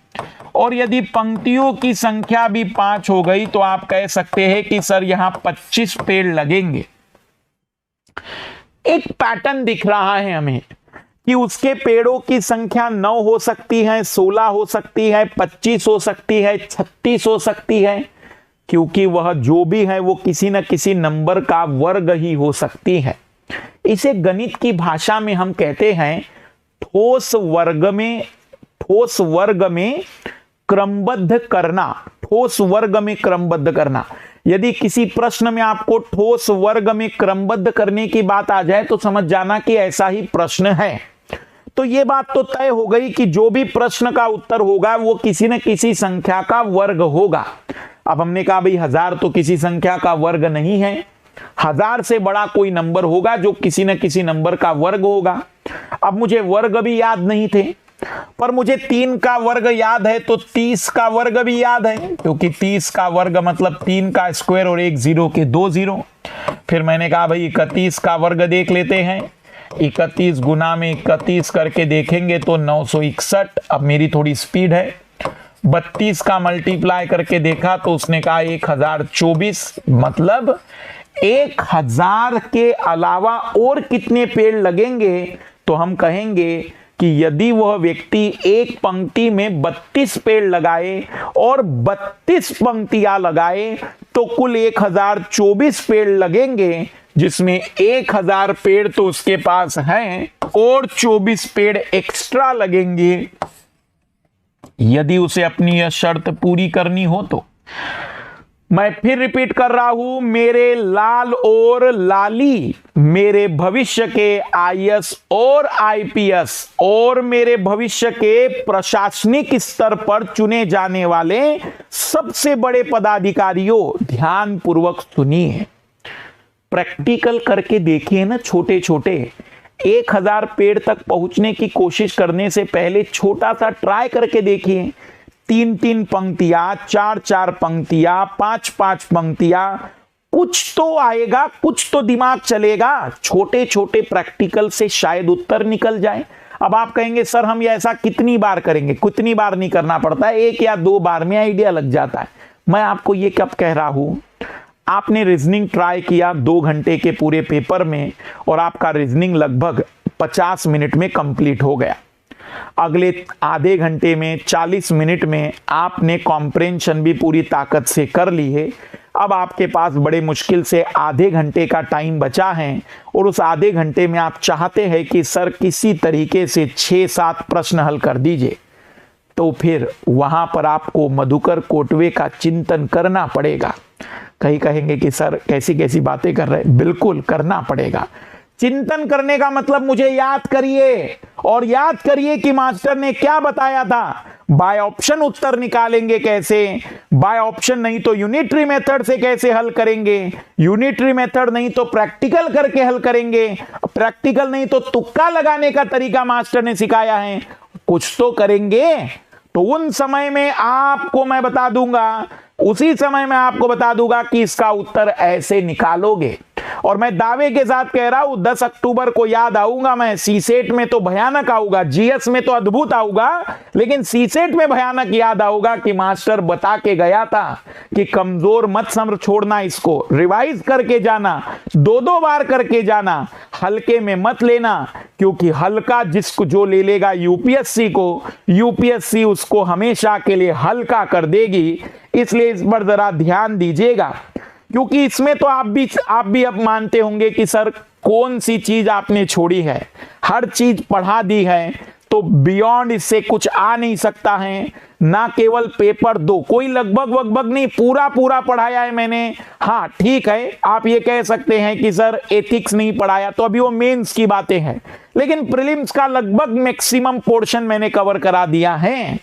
[SPEAKER 1] और यदि पंक्तियों की संख्या भी 5 हो गई तो आप कह सकते हैं कि सर यहां 25 पेड़ लगेंगे। एक पैटर्न दिख रहा है हमें कि उसके पेड़ों की संख्या 9 हो सकती है, 16 हो सकती है, 25 हो सकती है, 36 हो सकती है, क्योंकि वह जो भी है वो किसी न किसी नंबर का वर्ग ही हो सकती है। इसे गणित की भाषा में हम कहते हैं ठोस वर्ग में क्रमबद्ध करना। ठोस वर्ग में क्रमबद्ध करना। यदि किसी प्रश्न में आपको ठोस वर्ग में क्रमबद्ध करने की बात आ जाए तो समझ जाना कि ऐसा ही प्रश्न है। तो यह बात तो तय हो गई कि जो भी प्रश्न का उत्तर होगा वो किसी न किसी संख्या का वर्ग होगा। अब हमने कहा भाई 1000 तो किसी संख्या का वर्ग नहीं है, 1000 से बड़ा कोई नंबर होगा जो किसी न किसी नंबर का वर्ग होगा। अब मुझे वर्ग भी याद नहीं थे, पर मुझे 3 का वर्ग याद है तो 30 का वर्ग भी याद है, क्योंकि 30 का वर्ग मतलब 3 का स्क्वायर और 1 जीरो के 2 जीरो। फिर मैंने कहा भाई 31 का वर्ग देख लेते हैं। 31 गुना में 31 करके देखेंगे तो 961। अब मेरी थोड़ी स्पीड है। 32 का मल्टीप्लाई करके देखा तो उसने कहा 1024, मतलब 1000 के अलावा और कितने पेड़ लगेंगे। तो हम कहेंगे कि यदि वह व्यक्ति एक पंक्ति में 32 पेड़ लगाए और 32 पंक्तियां लगाए तो कुल 1024 पेड़ लगेंगे, जिसमें 1000 पेड़ तो उसके पास हैं और 24 पेड़ एक्स्ट्रा लगेंगे यदि उसे अपनी यह शर्त पूरी करनी हो तो। मैं फिर रिपीट कर रहा हूं, मेरे लाल और लाली, मेरे भविष्य के आईएएस और आईपीएस और मेरे भविष्य के प्रशासनिक स्तर पर चुने जाने वाले सबसे बड़े पदाधिकारियों, ध्यान पूर्वक सुनिए। प्रैक्टिकल करके देखिए ना, छोटे छोटे 1000 पेड़ तक पहुंचने की कोशिश करने से पहले छोटा सा ट्राई करके देखिए। 3-3 पंक्तियां, 4-4 पंक्तियां, 5-5 पंक्तियां, कुछ तो आएगा, कुछ तो दिमाग चलेगा। छोटे छोटे प्रैक्टिकल से शायद उत्तर निकल जाए। अब आप कहेंगे सर हम ये ऐसा कितनी बार करेंगे? कितनी बार नहीं करना पड़ता है, 1 या 2 बार में आइडिया लग जाता है। मैं आपको ये कब कह रहा हूं, आपने रीजनिंग ट्राई किया 2 घंटे के पूरे पेपर में और आपका रीजनिंग लगभग 50 मिनट में कंप्लीट हो गया। अगले आधे घंटे में 40 मिनट में आपने कॉम्प्रेंशन भी पूरी ताकत से कर ली है। अब आपके पास बड़े मुश्किल से आधे घंटे का टाइम बचा है और उस आधे घंटे में आप चाहते हैं कि सर किसी तरीके से 6-7 प्रश्न हल कर दीजिए, तो फिर वहां पर आपको मधुकर कोटवे का चिंतन करना पड़ेगा। कहीं कहेंगे कि सर कैसी कैसी बातें कर रहे हैं, बिल्कुल करना पड़ेगा। चिंतन करने का मतलब मुझे याद करिए और याद करिए कि मास्टर ने क्या बताया था। बाय ऑप्शन उत्तर निकालेंगे कैसे, बाय ऑप्शन नहीं तो यूनिटरी मेथड से कैसे हल करेंगे, यूनिटरी मेथड नहीं तो प्रैक्टिकल करके हल करेंगे, प्रैक्टिकल नहीं तो तुक्का लगाने का तरीका मास्टर ने सिखाया है। कुछ तो करेंगे। तो उन समय में आपको मैं बता दूंगा, उसी समय में आपको बता दूंगा कि इसका उत्तर ऐसे निकालोगे। और मैं दावे के साथ कह रहा हूं 10 अक्टूबर को याद आऊंगा मैं। सीसेट में तो भयानक आऊंगा, जीएस में तो अद्भुत आऊंगा, लेकिन सीसेट में भयानक याद आऊंगा कि मास्टर बता के गया था कि कमजोर मत समझ छोड़ना, इसको रिवाइज करके जाना, 2-2 बार करके जाना, हल्के में मत लेना, क्योंकि हल्का जिसको जो ले लेगा यूपीएससी को, यूपीएससी उसको हमेशा के लिए हल्का कर देगी। इसलिए इस पर जरा ध्यान दीजिएगा, क्योंकि इसमें तो आप भी अब मानते होंगे कि सर कौन सी चीज आपने छोड़ी है, हर चीज पढ़ा दी है, तो बियॉन्ड इससे कुछ आ नहीं सकता है। ना केवल पेपर 2, कोई लगभग नहीं, पूरा पढ़ाया है मैंने। हाँ ठीक है, आप ये कह सकते हैं कि सर एथिक्स नहीं पढ़ाया, तो अभी वो मेंस की बातें हैं, लेकिन प्रीलिम्स का लगभग मैक्सिमम पोर्शन मैंने कवर करा दिया है।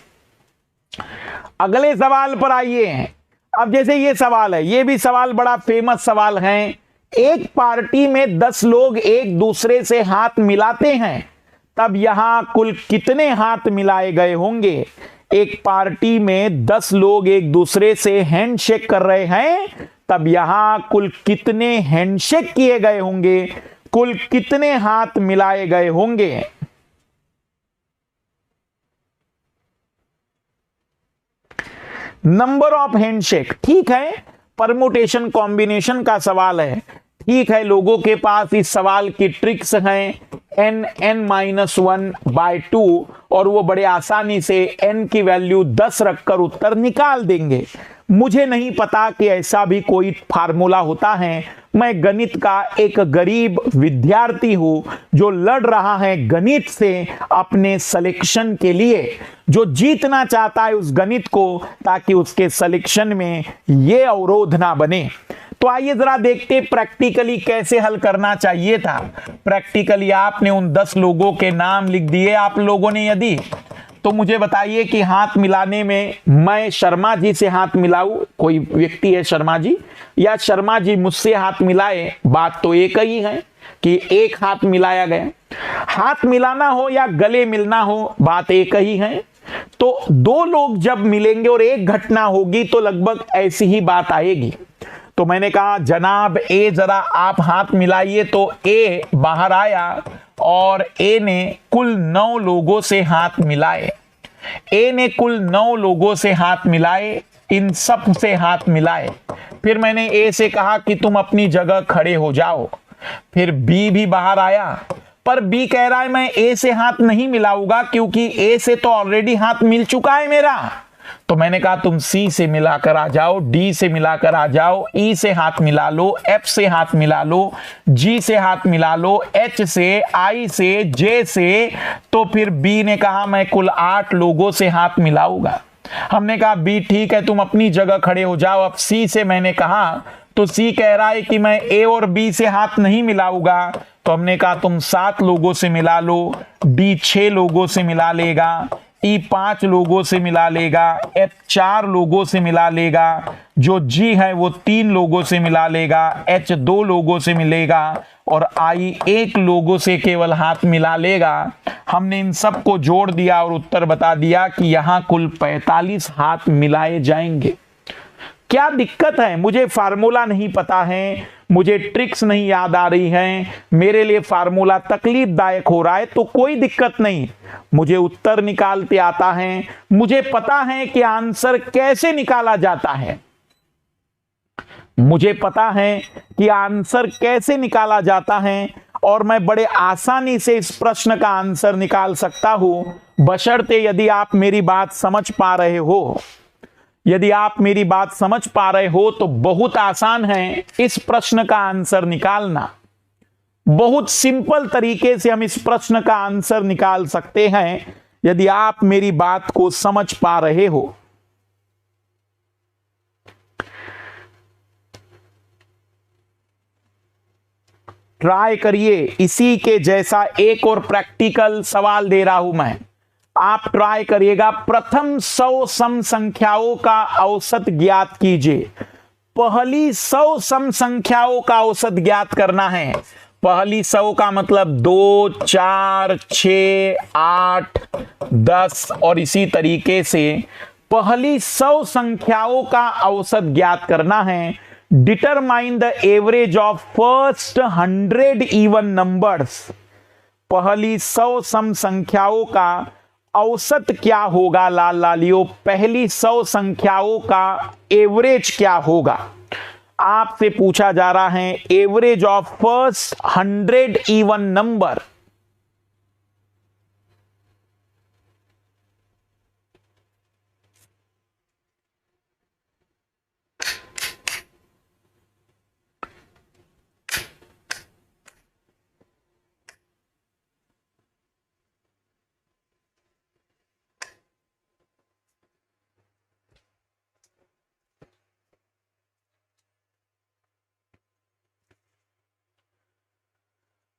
[SPEAKER 1] अगले सवाल पर आइए। अब जैसे ये सवाल है, ये भी सवाल बड़ा फेमस सवाल है। एक पार्टी में 10 लोग एक दूसरे से हाथ मिलाते हैं, तब यहां कुल कितने हाथ मिलाए गए होंगे? एक पार्टी में 10 लोग एक दूसरे से हैंडशेक कर रहे हैं, तब यहां कुल कितने हैंडशेक किए गए होंगे, कुल कितने हाथ मिलाए गए होंगे? नंबर ऑफ हैंडशेक, ठीक है, परमुटेशन कॉम्बिनेशन का सवाल है, ठीक है, लोगों के पास इस सवाल की ट्रिक्स हैं, n(n-1/2) और वो बड़े आसानी से n की वैल्यू 10 रखकर उत्तर निकाल देंगे। मुझे नहीं पता कि ऐसा भी कोई फार्मूला होता है। मैं गणित का एक गरीब विद्यार्थी हूं जो लड़ रहा है गणित से अपने सिलेक्शन के लिए, जो जीतना चाहता है उस गणित को, ताकि उसके सिलेक्शन में ये अवरोध ना बने। तो आइए जरा देखते प्रैक्टिकली कैसे हल करना चाहिए था। प्रैक्टिकली आपने उन 10 लोगों के नाम लिख दिए आप लोगों ने। यदि तो मुझे बताइए कि हाथ मिलाने में मैं शर्मा जी से हाथ मिलाऊं, कोई व्यक्ति है शर्मा जी, या शर्मा जी मुझसे हाथ मिलाए, बात तो एक ही है कि एक हाथ मिलाया गया। हाथ मिलाना हो या गले मिलना हो, बात एक ही है। तो 2 लोग जब मिलेंगे और एक घटना होगी तो लगभग ऐसी ही बात आएगी। तो मैंने कहा जनाब ए जरा आप हाथ मिलाइए, तो ए बाहर आया और ए ने कुल 9 लोगों से हाथ मिलाए। ए ने कुल 9 लोगों से हाथ मिलाए, इन सब से हाथ मिलाए। फिर मैंने ए से कहा कि तुम अपनी जगह खड़े हो जाओ। फिर बी भी बाहर आया, पर बी कह रहा है मैं ए से हाथ नहीं मिलाऊंगा क्योंकि ए से तो ऑलरेडी हाथ मिल चुका है मेरा। तो मैंने कहा तुम सी से मिलाकर आ जाओ, डी से मिलाकर आ जाओ, ई से हाथ मिला लो, एफ से हाथ मिला लो, जी से हाथ मिला लो, एच से, आई से, जे से। तो फिर बी ने कहा मैं कुल 8 लोगों से हाथ मिलाऊंगा। हमने कहा बी ठीक है, तुम अपनी जगह खड़े हो जाओ। अब सी से मैंने कहा, तो सी कह रहा है कि मैं ए और बी से हाथ नहीं मिलाऊंगा। तो हमने कहा तुम 7 लोगों से मिला लो, डी 6 लोगों से मिला लेगा, ई 5 लोगों से मिला लेगा, एफ 4 लोगों से मिला लेगा, जो जी है वो 3 लोगों से मिला लेगा, एच 2 लोगों से मिलेगा और आई 1 लोगों से केवल हाथ मिला लेगा। हमने इन सब को जोड़ दिया और उत्तर बता दिया कि यहां कुल 45 हाथ मिलाए जाएंगे। क्या दिक्कत है? मुझे फार्मूला नहीं पता है, मुझे ट्रिक्स नहीं याद आ रही हैं, मेरे लिए फार्मूला तकलीफदायक हो रहा है, तो कोई दिक्कत नहीं, मुझे उत्तर निकालते आता है, मुझे पता है कि आंसर कैसे निकाला जाता है, मुझे पता है कि आंसर कैसे निकाला जाता है और मैं बड़े आसानी से इस प्रश्न का आंसर निकाल सकता हूं, बशर्ते यदि आप मेरी बात समझ पा रहे हो। यदि आप मेरी बात समझ पा रहे हो तो बहुत आसान है इस प्रश्न का आंसर निकालना। बहुत सिंपल तरीके से हम इस प्रश्न का आंसर निकाल सकते हैं यदि आप मेरी बात को समझ पा रहे हो। ट्राई करिए। इसी के जैसा एक और प्रैक्टिकल सवाल दे रहा हूं मैं, आप ट्राई करिएगा। प्रथम 100 सम संख्याओं का औसत ज्ञात कीजिए। पहली 100 सम संख्याओं का औसत ज्ञात करना है। पहली 100 का मतलब 2, 4, 6, 8, 10 और इसी तरीके से पहली 100 संख्याओं का औसत ज्ञात करना है। Determine the average of first 100 even numbers. पहली 100 सम संख्याओं का औसत क्या होगा लाल लालियों? पहली 100 संख्याओं का एवरेज क्या होगा? आपसे पूछा जा रहा है average of first 100 even number.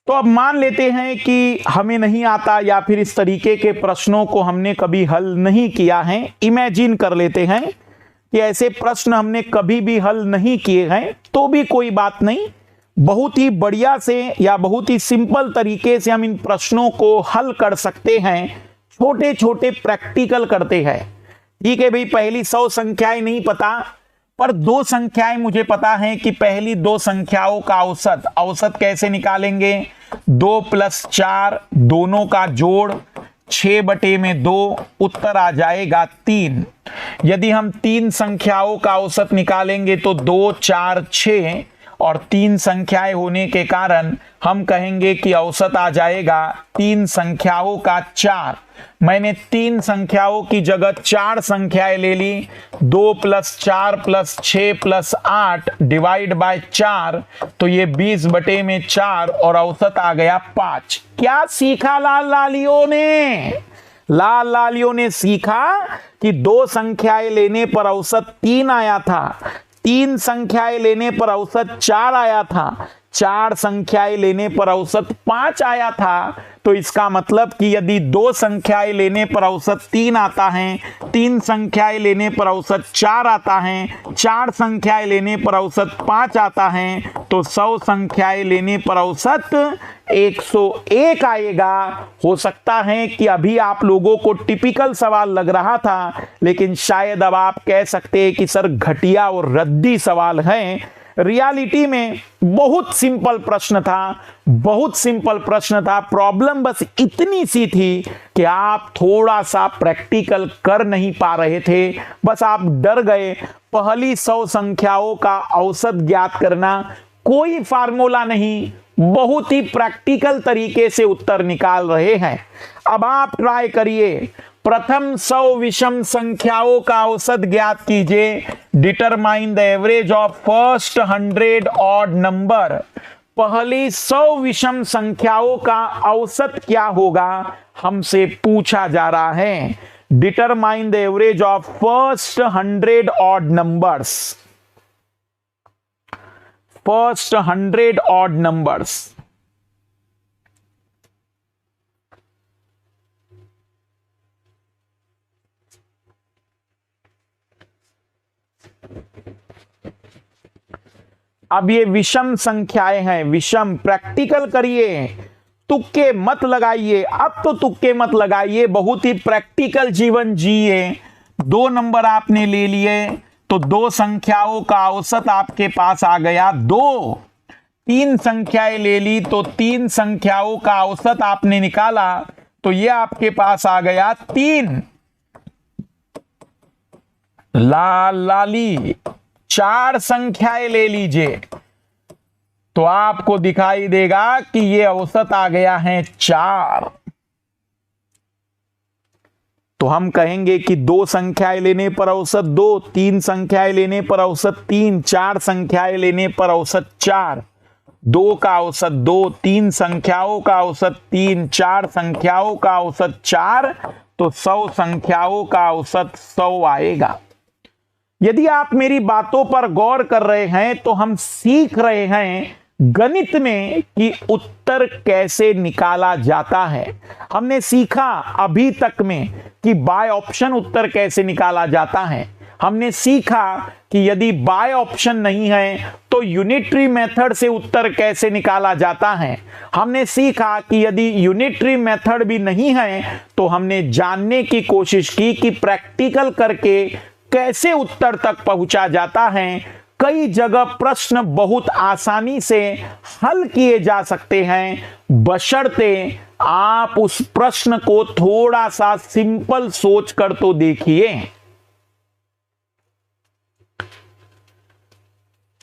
[SPEAKER 1] तो अब मान लेते हैं कि हमें नहीं आता या फिर इस तरीके के प्रश्नों को हमने कभी हल नहीं किया है। इमेजिन कर लेते हैं कि ऐसे प्रश्न हमने कभी भी हल नहीं किए हैं, तो भी कोई बात नहीं। बहुत ही बढ़िया से या बहुत ही सिंपल तरीके से हम इन प्रश्नों को हल कर सकते हैं। छोटे छोटे प्रैक्टिकल करते हैं। ठीक है भाई, पहली 100 संख्याएं नहीं पता, पर 2 संख्याएं मुझे पता है कि पहली 2 संख्याओं का औसत कैसे निकालेंगे? 2 + 4 दोनों का जोड़ 6/2, उत्तर आ जाएगा 3। यदि हम 3 संख्याओं का औसत निकालेंगे तो 2, 4, 6 और 3 संख्याएं होने के कारण हम कहेंगे कि औसत आ जाएगा 3 संख्याओं का 4। मैंने 3 संख्याओं की जगह 4 संख्याएं ले ली। 2 + 4 + 6 + 8 डिवाइड बाय 4, तो ये 20/4 और औसत आ गया 5। क्या सीखा लाल लालियों ने? लाल लालियों ने सीखा कि 2 संख्याएं लेने पर औसत 3 आया था, 3 संख्याएं लेने पर औसत 4 आया था, 4 संख्याएं लेने पर औसत 5 आया था। तो इसका मतलब कि यदि 2 संख्याएं लेने पर औसत 3 आता है, 3 संख्याएं लेने पर औसत 4 आता है, 4 संख्याएं लेने पर औसत 5 आता है, तो 100 संख्याएं लेने पर औसत 101 आएगा। हो सकता है कि अभी आप लोगों को टिपिकल सवाल लग रहा था, लेकिन शायद अब आप कह सकते हैं कि सर घटिया और रद्दी सवाल है। रियलिटी में बहुत सिंपल प्रश्न था, बहुत सिंपल प्रश्न था। प्रॉब्लम बस इतनी सी थी कि आप थोड़ा सा प्रैक्टिकल कर नहीं पा रहे थे, बस आप डर गए। पहली 100 संख्याओं का औसत ज्ञात करना, कोई फार्मूला नहीं, बहुत ही प्रैक्टिकल तरीके से उत्तर निकाल रहे हैं। अब आप ट्राई करिए। प्रथम 100 विषम संख्याओं का औसत ज्ञात कीजिए। Determine the average of first 100 odd number. पहली 100 विषम संख्याओं का औसत क्या होगा, हमसे पूछा जा रहा है। Determine the average of first 100 odd numbers. First 100 odd numbers. अब ये विषम संख्याएं हैं, विषम। प्रैक्टिकल करिए, तुक्के मत लगाइए। अब तो तुक्के मत लगाइए, बहुत ही प्रैक्टिकल जीवन जिए। 2 नंबर आपने ले लिए तो 2 संख्याओं का औसत आपके पास आ गया 2। 3 संख्याएं ले ली तो 3 संख्याओं का औसत आपने निकाला, तो ये आपके पास आ गया 3। लाल लाली 4 संख्याएं ले लीजिए तो आपको दिखाई देगा कि ये औसत आ गया है 4। तो हम कहेंगे कि 2 संख्याएं लेने पर औसत 2, 3 संख्याएं लेने पर औसत 3, 4 संख्याएं लेने पर औसत 4, 2 का औसत 2, 3 संख्याओं का औसत 3, 4 संख्याओं का औसत 4, तो 100 संख्याओं का औसत 100 आएगा। यदि आप मेरी बातों पर गौर कर रहे हैं तो हम सीख रहे हैं गणित में कि उत्तर कैसे निकाला जाता है। हमने सीखा अभी तक में कि बाय ऑप्शन उत्तर कैसे निकाला जाता है। हमने सीखा कि यदि बाय ऑप्शन नहीं है तो यूनिटरी मेथड से उत्तर कैसे निकाला जाता है। हमने सीखा कि यदि यूनिटरी मेथड भी नहीं है तो हमने जानने की कोशिश की कि प्रैक्टिकल करके कैसे उत्तर तक पहुंचा जाता है। कई जगह प्रश्न बहुत आसानी से हल किए जा सकते हैं, बशर्ते आप उस प्रश्न को थोड़ा सा सिंपल सोचकर तो देखिए।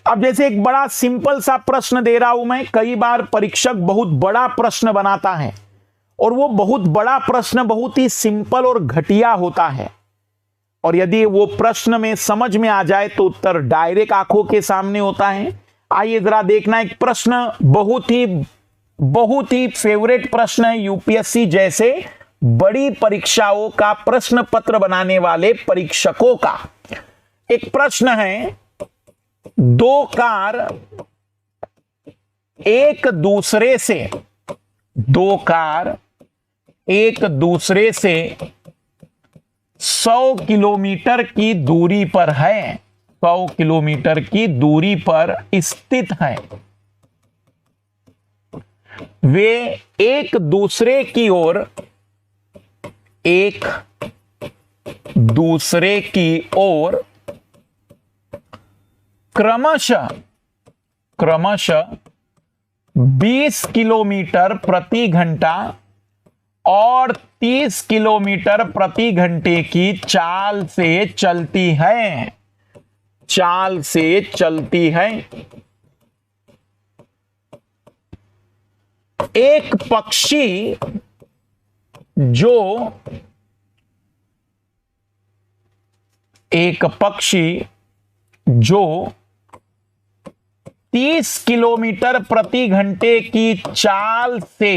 [SPEAKER 1] अब जैसे एक बड़ा सिंपल सा प्रश्न दे रहा हूं मैं, कई बार परीक्षक बहुत बड़ा प्रश्न बनाता है और वो बहुत बड़ा प्रश्न बहुत ही सिंपल और घटिया होता है, और यदि वो प्रश्न में समझ में आ जाए तो उत्तर डायरेक्ट आंखों के सामने होता है। आइए जरा देखना, एक प्रश्न बहुत ही फेवरेट प्रश्न है यूपीएससी जैसे बड़ी परीक्षाओं का प्रश्न पत्र बनाने वाले परीक्षकों का। एक प्रश्न है, 2 कार एक दूसरे से 100 किलोमीटर की दूरी पर है, 100 किलोमीटर की दूरी पर स्थित है। वे एक दूसरे की ओर क्रमशः 20 किलोमीटर प्रति घंटा और 30 किलोमीटर प्रति घंटे की चाल से चलती है। एक पक्षी जो 30 किलोमीटर प्रति घंटे की चाल से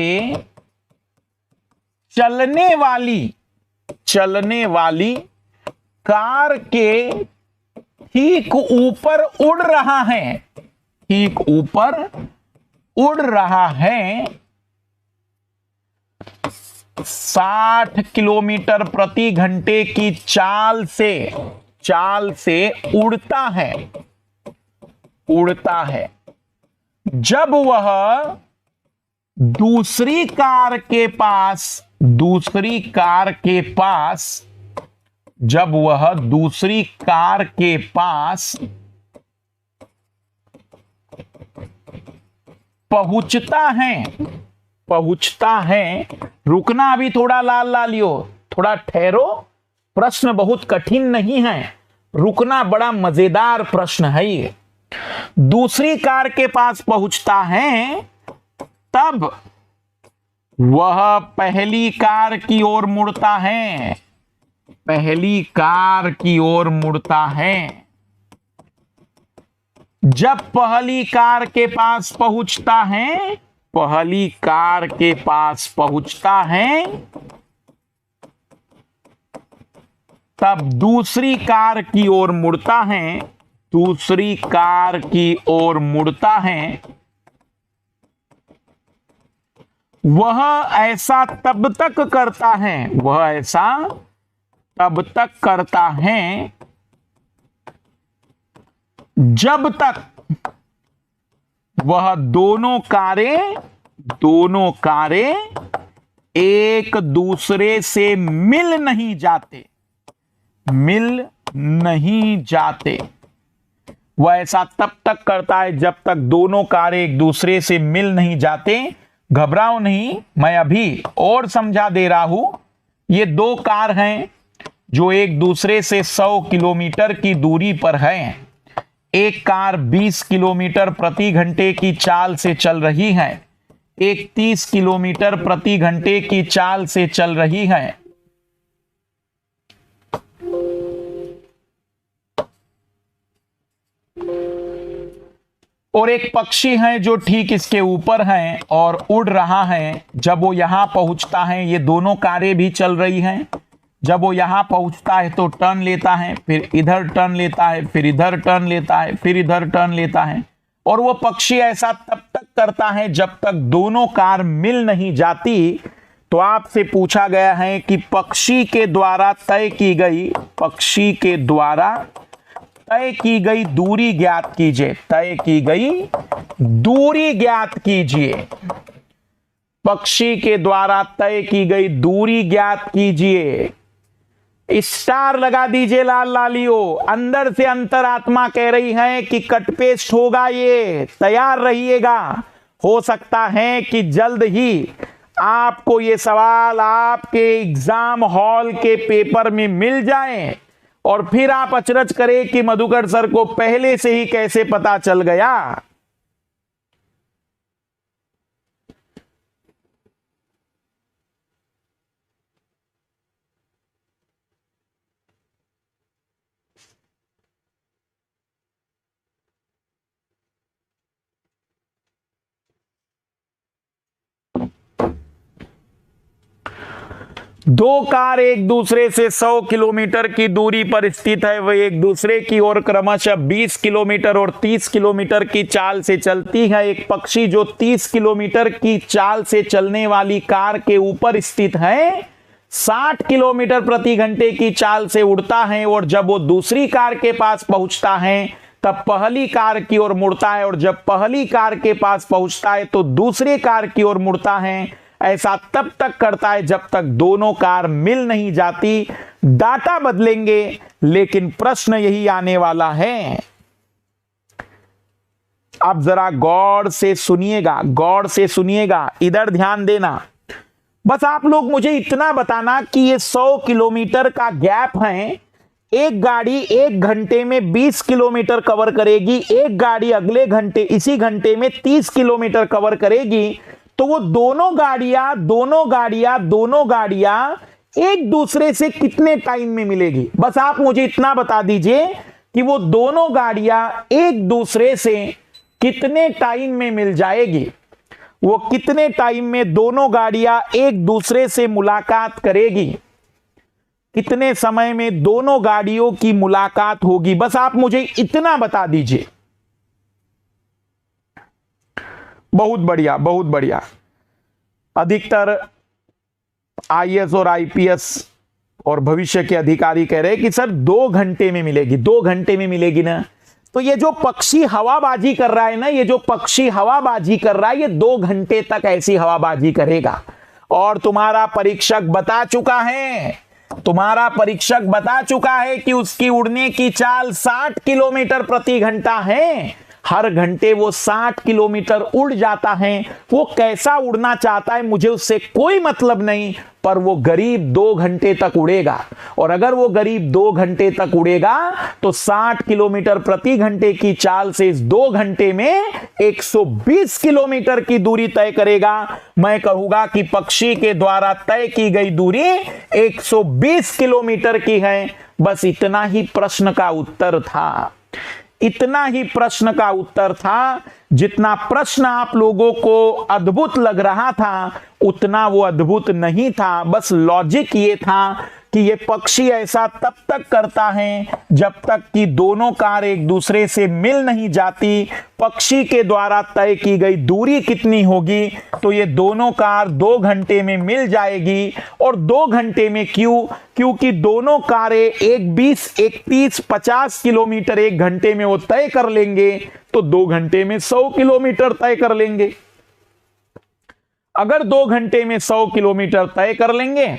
[SPEAKER 1] चलने वाली कार के ठीक ऊपर उड़ रहा है, 60 किलोमीटर प्रति घंटे की चाल से उड़ता है। जब वह दूसरी कार के पास पहुंचता है। रुकना, अभी थोड़ा लाल लियो, थोड़ा ठहरो, प्रश्न बहुत कठिन नहीं है, रुकना, बड़ा मजेदार प्रश्न है ये। दूसरी कार के पास पहुंचता है, तब वह पहली कार की ओर मुड़ता है। जब पहली कार के पास पहुंचता है, तब दूसरी कार की ओर मुड़ता है। वह ऐसा तब तक करता है जब तक वह दोनों कारें एक दूसरे से मिल नहीं जाते। वह ऐसा तब तक करता है जब तक दोनों कारें एक दूसरे से मिल नहीं जाते। घबराओ नहीं, मैं अभी और समझा दे रहा हूं। ये 2 कार हैं जो एक दूसरे से 100 किलोमीटर की दूरी पर हैं। एक कार 20 किलोमीटर प्रति घंटे की चाल से चल रही है, एक 30 किलोमीटर प्रति घंटे की चाल से चल रही है। और एक पक्षी है जो ठीक इसके ऊपर है और उड़ रहा है। जब वो यहां पहुंचता है, ये दोनों कारें भी चल रही हैं। जब वो यहां पहुंचता है तो टर्न लेता है, फिर इधर टर्न लेता है, फिर इधर टर्न लेता है, फिर इधर टर्न लेता है। और वो पक्षी ऐसा तब तक करता है जब तक दोनों कार मिल नहीं जाती। तो आपसे पूछा गया है कि पक्षी के द्वारा तय की गई दूरी ज्ञात कीजिए। तय की गई दूरी ज्ञात कीजिए। पक्षी के द्वारा तय की गई दूरी ज्ञात कीजिए। स्टार लगा दीजिए लाल लालियो। अंदर से अंतरात्मा कह रही है कि कट पेस्ट होगा, ये तैयार रहिएगा। हो सकता है कि जल्द ही आपको ये सवाल आपके एग्जाम हॉल के पेपर में मिल जाएं और फिर आप अचरज करें कि मधुकर सर को पहले से ही कैसे पता चल गया। दो कार एक दूसरे से 100 किलोमीटर की दूरी पर स्थित है। वे एक दूसरे की ओर क्रमशः 20 किलोमीटर और 30 किलोमीटर की चाल से चलती है। एक पक्षी जो 30 किलोमीटर की चाल से चलने वाली कार के ऊपर स्थित है 60 किलोमीटर प्रति घंटे की चाल से उड़ता है और जब वो दूसरी कार के पास पहुंचता है तब पहली कार की ओर मुड़ता है और जब पहली कार के पास पहुंचता है तो दूसरी कार की ओर मुड़ता है। ऐसा तब तक करता है जब तक दोनों कार मिल नहीं जाती। डाटा बदलेंगे लेकिन प्रश्न यही आने वाला है। अब जरा गौर से सुनिएगा, इधर ध्यान देना। बस आप लोग मुझे इतना बताना कि ये 100 किलोमीटर का गैप है। एक गाड़ी एक घंटे में 20 किलोमीटर कवर करेगी, एक गाड़ी अगले घंटे इसी घंटे में 30 किलोमीटर कवर करेगी। तो वो दोनों गाड़ियां एक दूसरे से कितने टाइम में मिलेगी? बस आप मुझे इतना बता दीजिए कि वो दोनों गाड़ियां एक दूसरे से कितने टाइम में मिल जाएगी। वो कितने टाइम में दोनों गाड़ियां एक दूसरे से मुलाकात करेगी, कितने समय में दोनों गाड़ियों की मुलाकात होगी। बस आप मुझे इतना बता दीजिए। बहुत बढ़िया। अधिकतर आईएएस और आईपीएस और भविष्य के अधिकारी कह रहे हैं कि सर 2 घंटे में मिलेगी। 2 घंटे में मिलेगी ना? तो ये जो पक्षी हवाबाजी कर रहा है ना, ये 2 घंटे तक ऐसी हवाबाजी करेगा। और तुम्हारा परीक्षक बता चुका है कि उसकी उड़ने की चाल 60 किलोमीटर प्रति घंटा है। हर घंटे वो 60 किलोमीटर उड़ जाता है। वो कैसा उड़ना चाहता है मुझे उससे कोई मतलब नहीं, पर वो करीब 2 घंटे तक उड़ेगा। और अगर वो करीब 2 घंटे तक उड़ेगा तो 60 किलोमीटर प्रति घंटे की चाल से इस 2 घंटे में 120 किलोमीटर की दूरी तय करेगा। मैं कहूंगा कि पक्षी के द्वारा तय की गई दूरी 120 किलोमीटर की है। बस इतना ही प्रश्न का उत्तर था। जितना प्रश्न आप लोगों को अद्भुत लग रहा था उतना वो अद्भुत नहीं था। बस लॉजिक ये था कि ये पक्षी ऐसा तब तक करता है जब तक कि दोनों कार एक दूसरे से मिल नहीं जाती। पक्षी के द्वारा तय की गई दूरी कितनी होगी? तो ये दोनों कार 2 घंटे में मिल जाएगी। और 2 घंटे में क्योंकि दोनों कारें एक 20, एक 30, 50 किलोमीटर एक घंटे में वो तय कर लेंगे, तो 2 घंटे में 100 किलोमीटर तय कर लेंगे। अगर 2 घंटे में 100 किलोमीटर तय कर लेंगे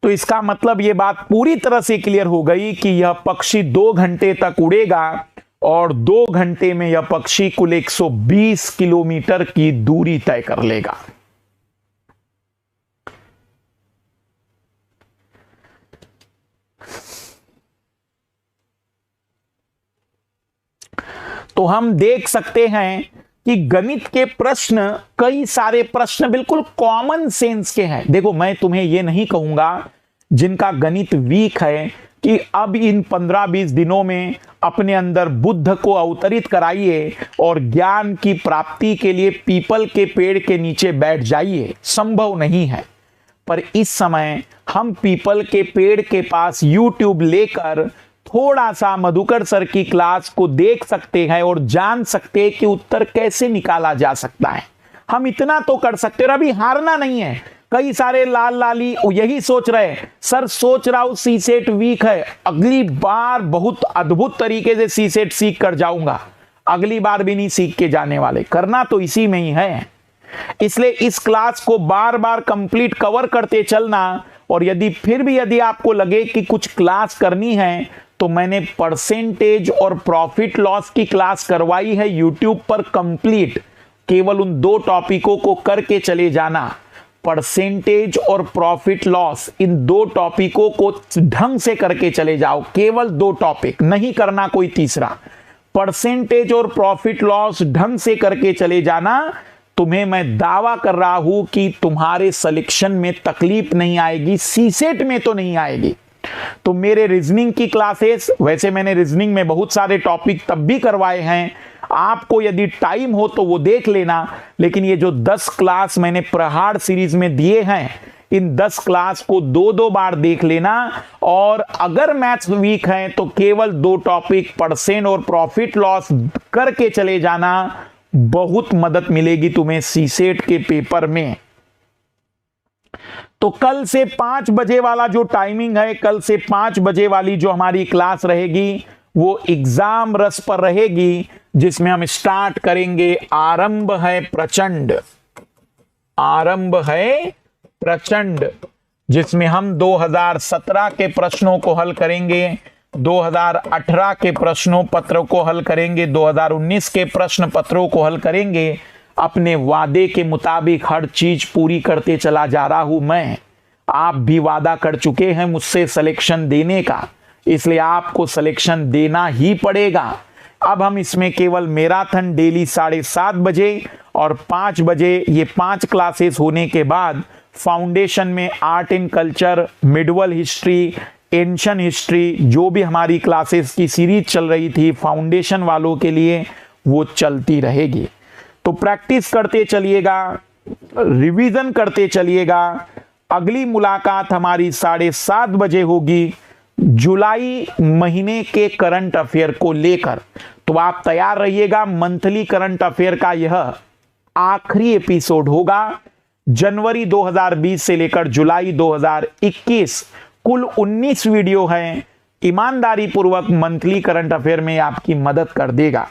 [SPEAKER 1] तो इसका मतलब यह बात पूरी तरह से क्लियर हो गई कि यह पक्षी 2 घंटे तक उड़ेगा और 2 घंटे में यह पक्षी कुल 120 किलोमीटर की दूरी तय कर लेगा। तो हम देख सकते हैं कि गणित के प्रश्न, कई सारे प्रश्न बिल्कुल कॉमन सेंस के हैं। देखो, मैं तुम्हें यह नहीं कहूंगा जिनका गणित वीक है, कि अब इन 15-20 दिनों में अपने अंदर बुद्ध को अवतरित कराइए और ज्ञान की प्राप्ति के लिए पीपल के पेड़ के नीचे बैठ जाइए। संभव नहीं है, पर इस समय हम पीपल के पेड़ के पास YouTube लेकर थोड़ा सा मधुकर सर की क्लास को देख सकते हैं और जान सकते हैं कि उत्तर कैसे निकाला जा सकता है। हम इतना तो कर सकते हैं और अभी हारना नहीं है। कई सारे लाल लाली यही सोच रहे हैं, सर सोच रहा हूं सीसेट वीक है, अगली बार बहुत अद्भुत तरीके से सीसेट सीख कर जाऊंगा। अगली बार भी नहीं सीख के जाने वाले, करना तो इसी में ही है। इसलिए इस क्लास को बार बार कंप्लीट कवर करते चलना। और यदि आपको लगे कि कुछ क्लास करनी है, तो मैंने परसेंटेज और प्रॉफिट लॉस की क्लास करवाई है यूट्यूब पर कंप्लीट। केवल उन 2 टॉपिकों को करके चले जाना। परसेंटेज और प्रॉफिट लॉस, इन 2 टॉपिकों को ढंग से करके चले जाओ। केवल 2 टॉपिक, नहीं करना कोई तीसरा। परसेंटेज और प्रॉफिट लॉस ढंग से करके चले जाना। तुम्हें मैं दावा कर रहा हूं कि तुम्हारे सिलेक्शन में तकलीफ नहीं आएगी, सीसेट में तो नहीं आएगी। तो मेरे रीजनिंग की क्लासेस, वैसे मैंने रीजनिंग में बहुत सारे टॉपिक तब भी करवाए हैं, आपको यदि टाइम हो तो वो देख लेना। लेकिन ये जो 10 क्लास मैंने प्रहार सीरीज में दिए हैं, इन 10 क्लास को 2-2 बार देख लेना। और अगर मैथ्स वीक है तो केवल 2 टॉपिक परसेंट और प्रॉफिट लॉस करके चले जाना। बहुत मदद मिलेगी तुम्हें सीसेट के पेपर में। तो कल से 5 बजे वाला जो टाइमिंग है, कल से 5 बजे वाली जो हमारी क्लास रहेगी, वो एग्जाम रस पर रहेगी, जिसमें हम स्टार्ट करेंगे आरंभ है प्रचंड। आरंभ है प्रचंड, जिसमें हम 2017 के प्रश्नों को हल करेंगे, 2018 के प्रश्नों पत्रों को हल करेंगे, 2019 के प्रश्न पत्रों को हल करेंगे। अपने वादे के मुताबिक हर चीज पूरी करते चला जा रहा हूं मैं। आप भी वादा कर चुके हैं मुझसे सिलेक्शन देने का, इसलिए आपको सिलेक्शन देना ही पड़ेगा। अब हम इसमें केवल मैराथन डेली 7:30 बजे और 5 बजे, ये 5 क्लासेस होने के बाद फाउंडेशन में art and culture, medieval history, ancient history, जो भी हमारी क्लासेस की सीरीज चल रही थी फाउंडेशन वालों के लिए, वो चलती रहेगी। तो प्रैक्टिस करते चलिएगा, रिवीजन करते चलिएगा। अगली मुलाकात हमारी 7:30 बजे होगी जुलाई महीने के करंट अफेयर को लेकर। तो आप तैयार रहिएगा। मंथली करंट अफेयर का यह आखिरी एपिसोड होगा। जनवरी 2020 से लेकर जुलाई 2021 कुल 19 वीडियो हैं। ईमानदारी पूर्वक मंथली करंट अफेयर में आपकी मदद कर देगा।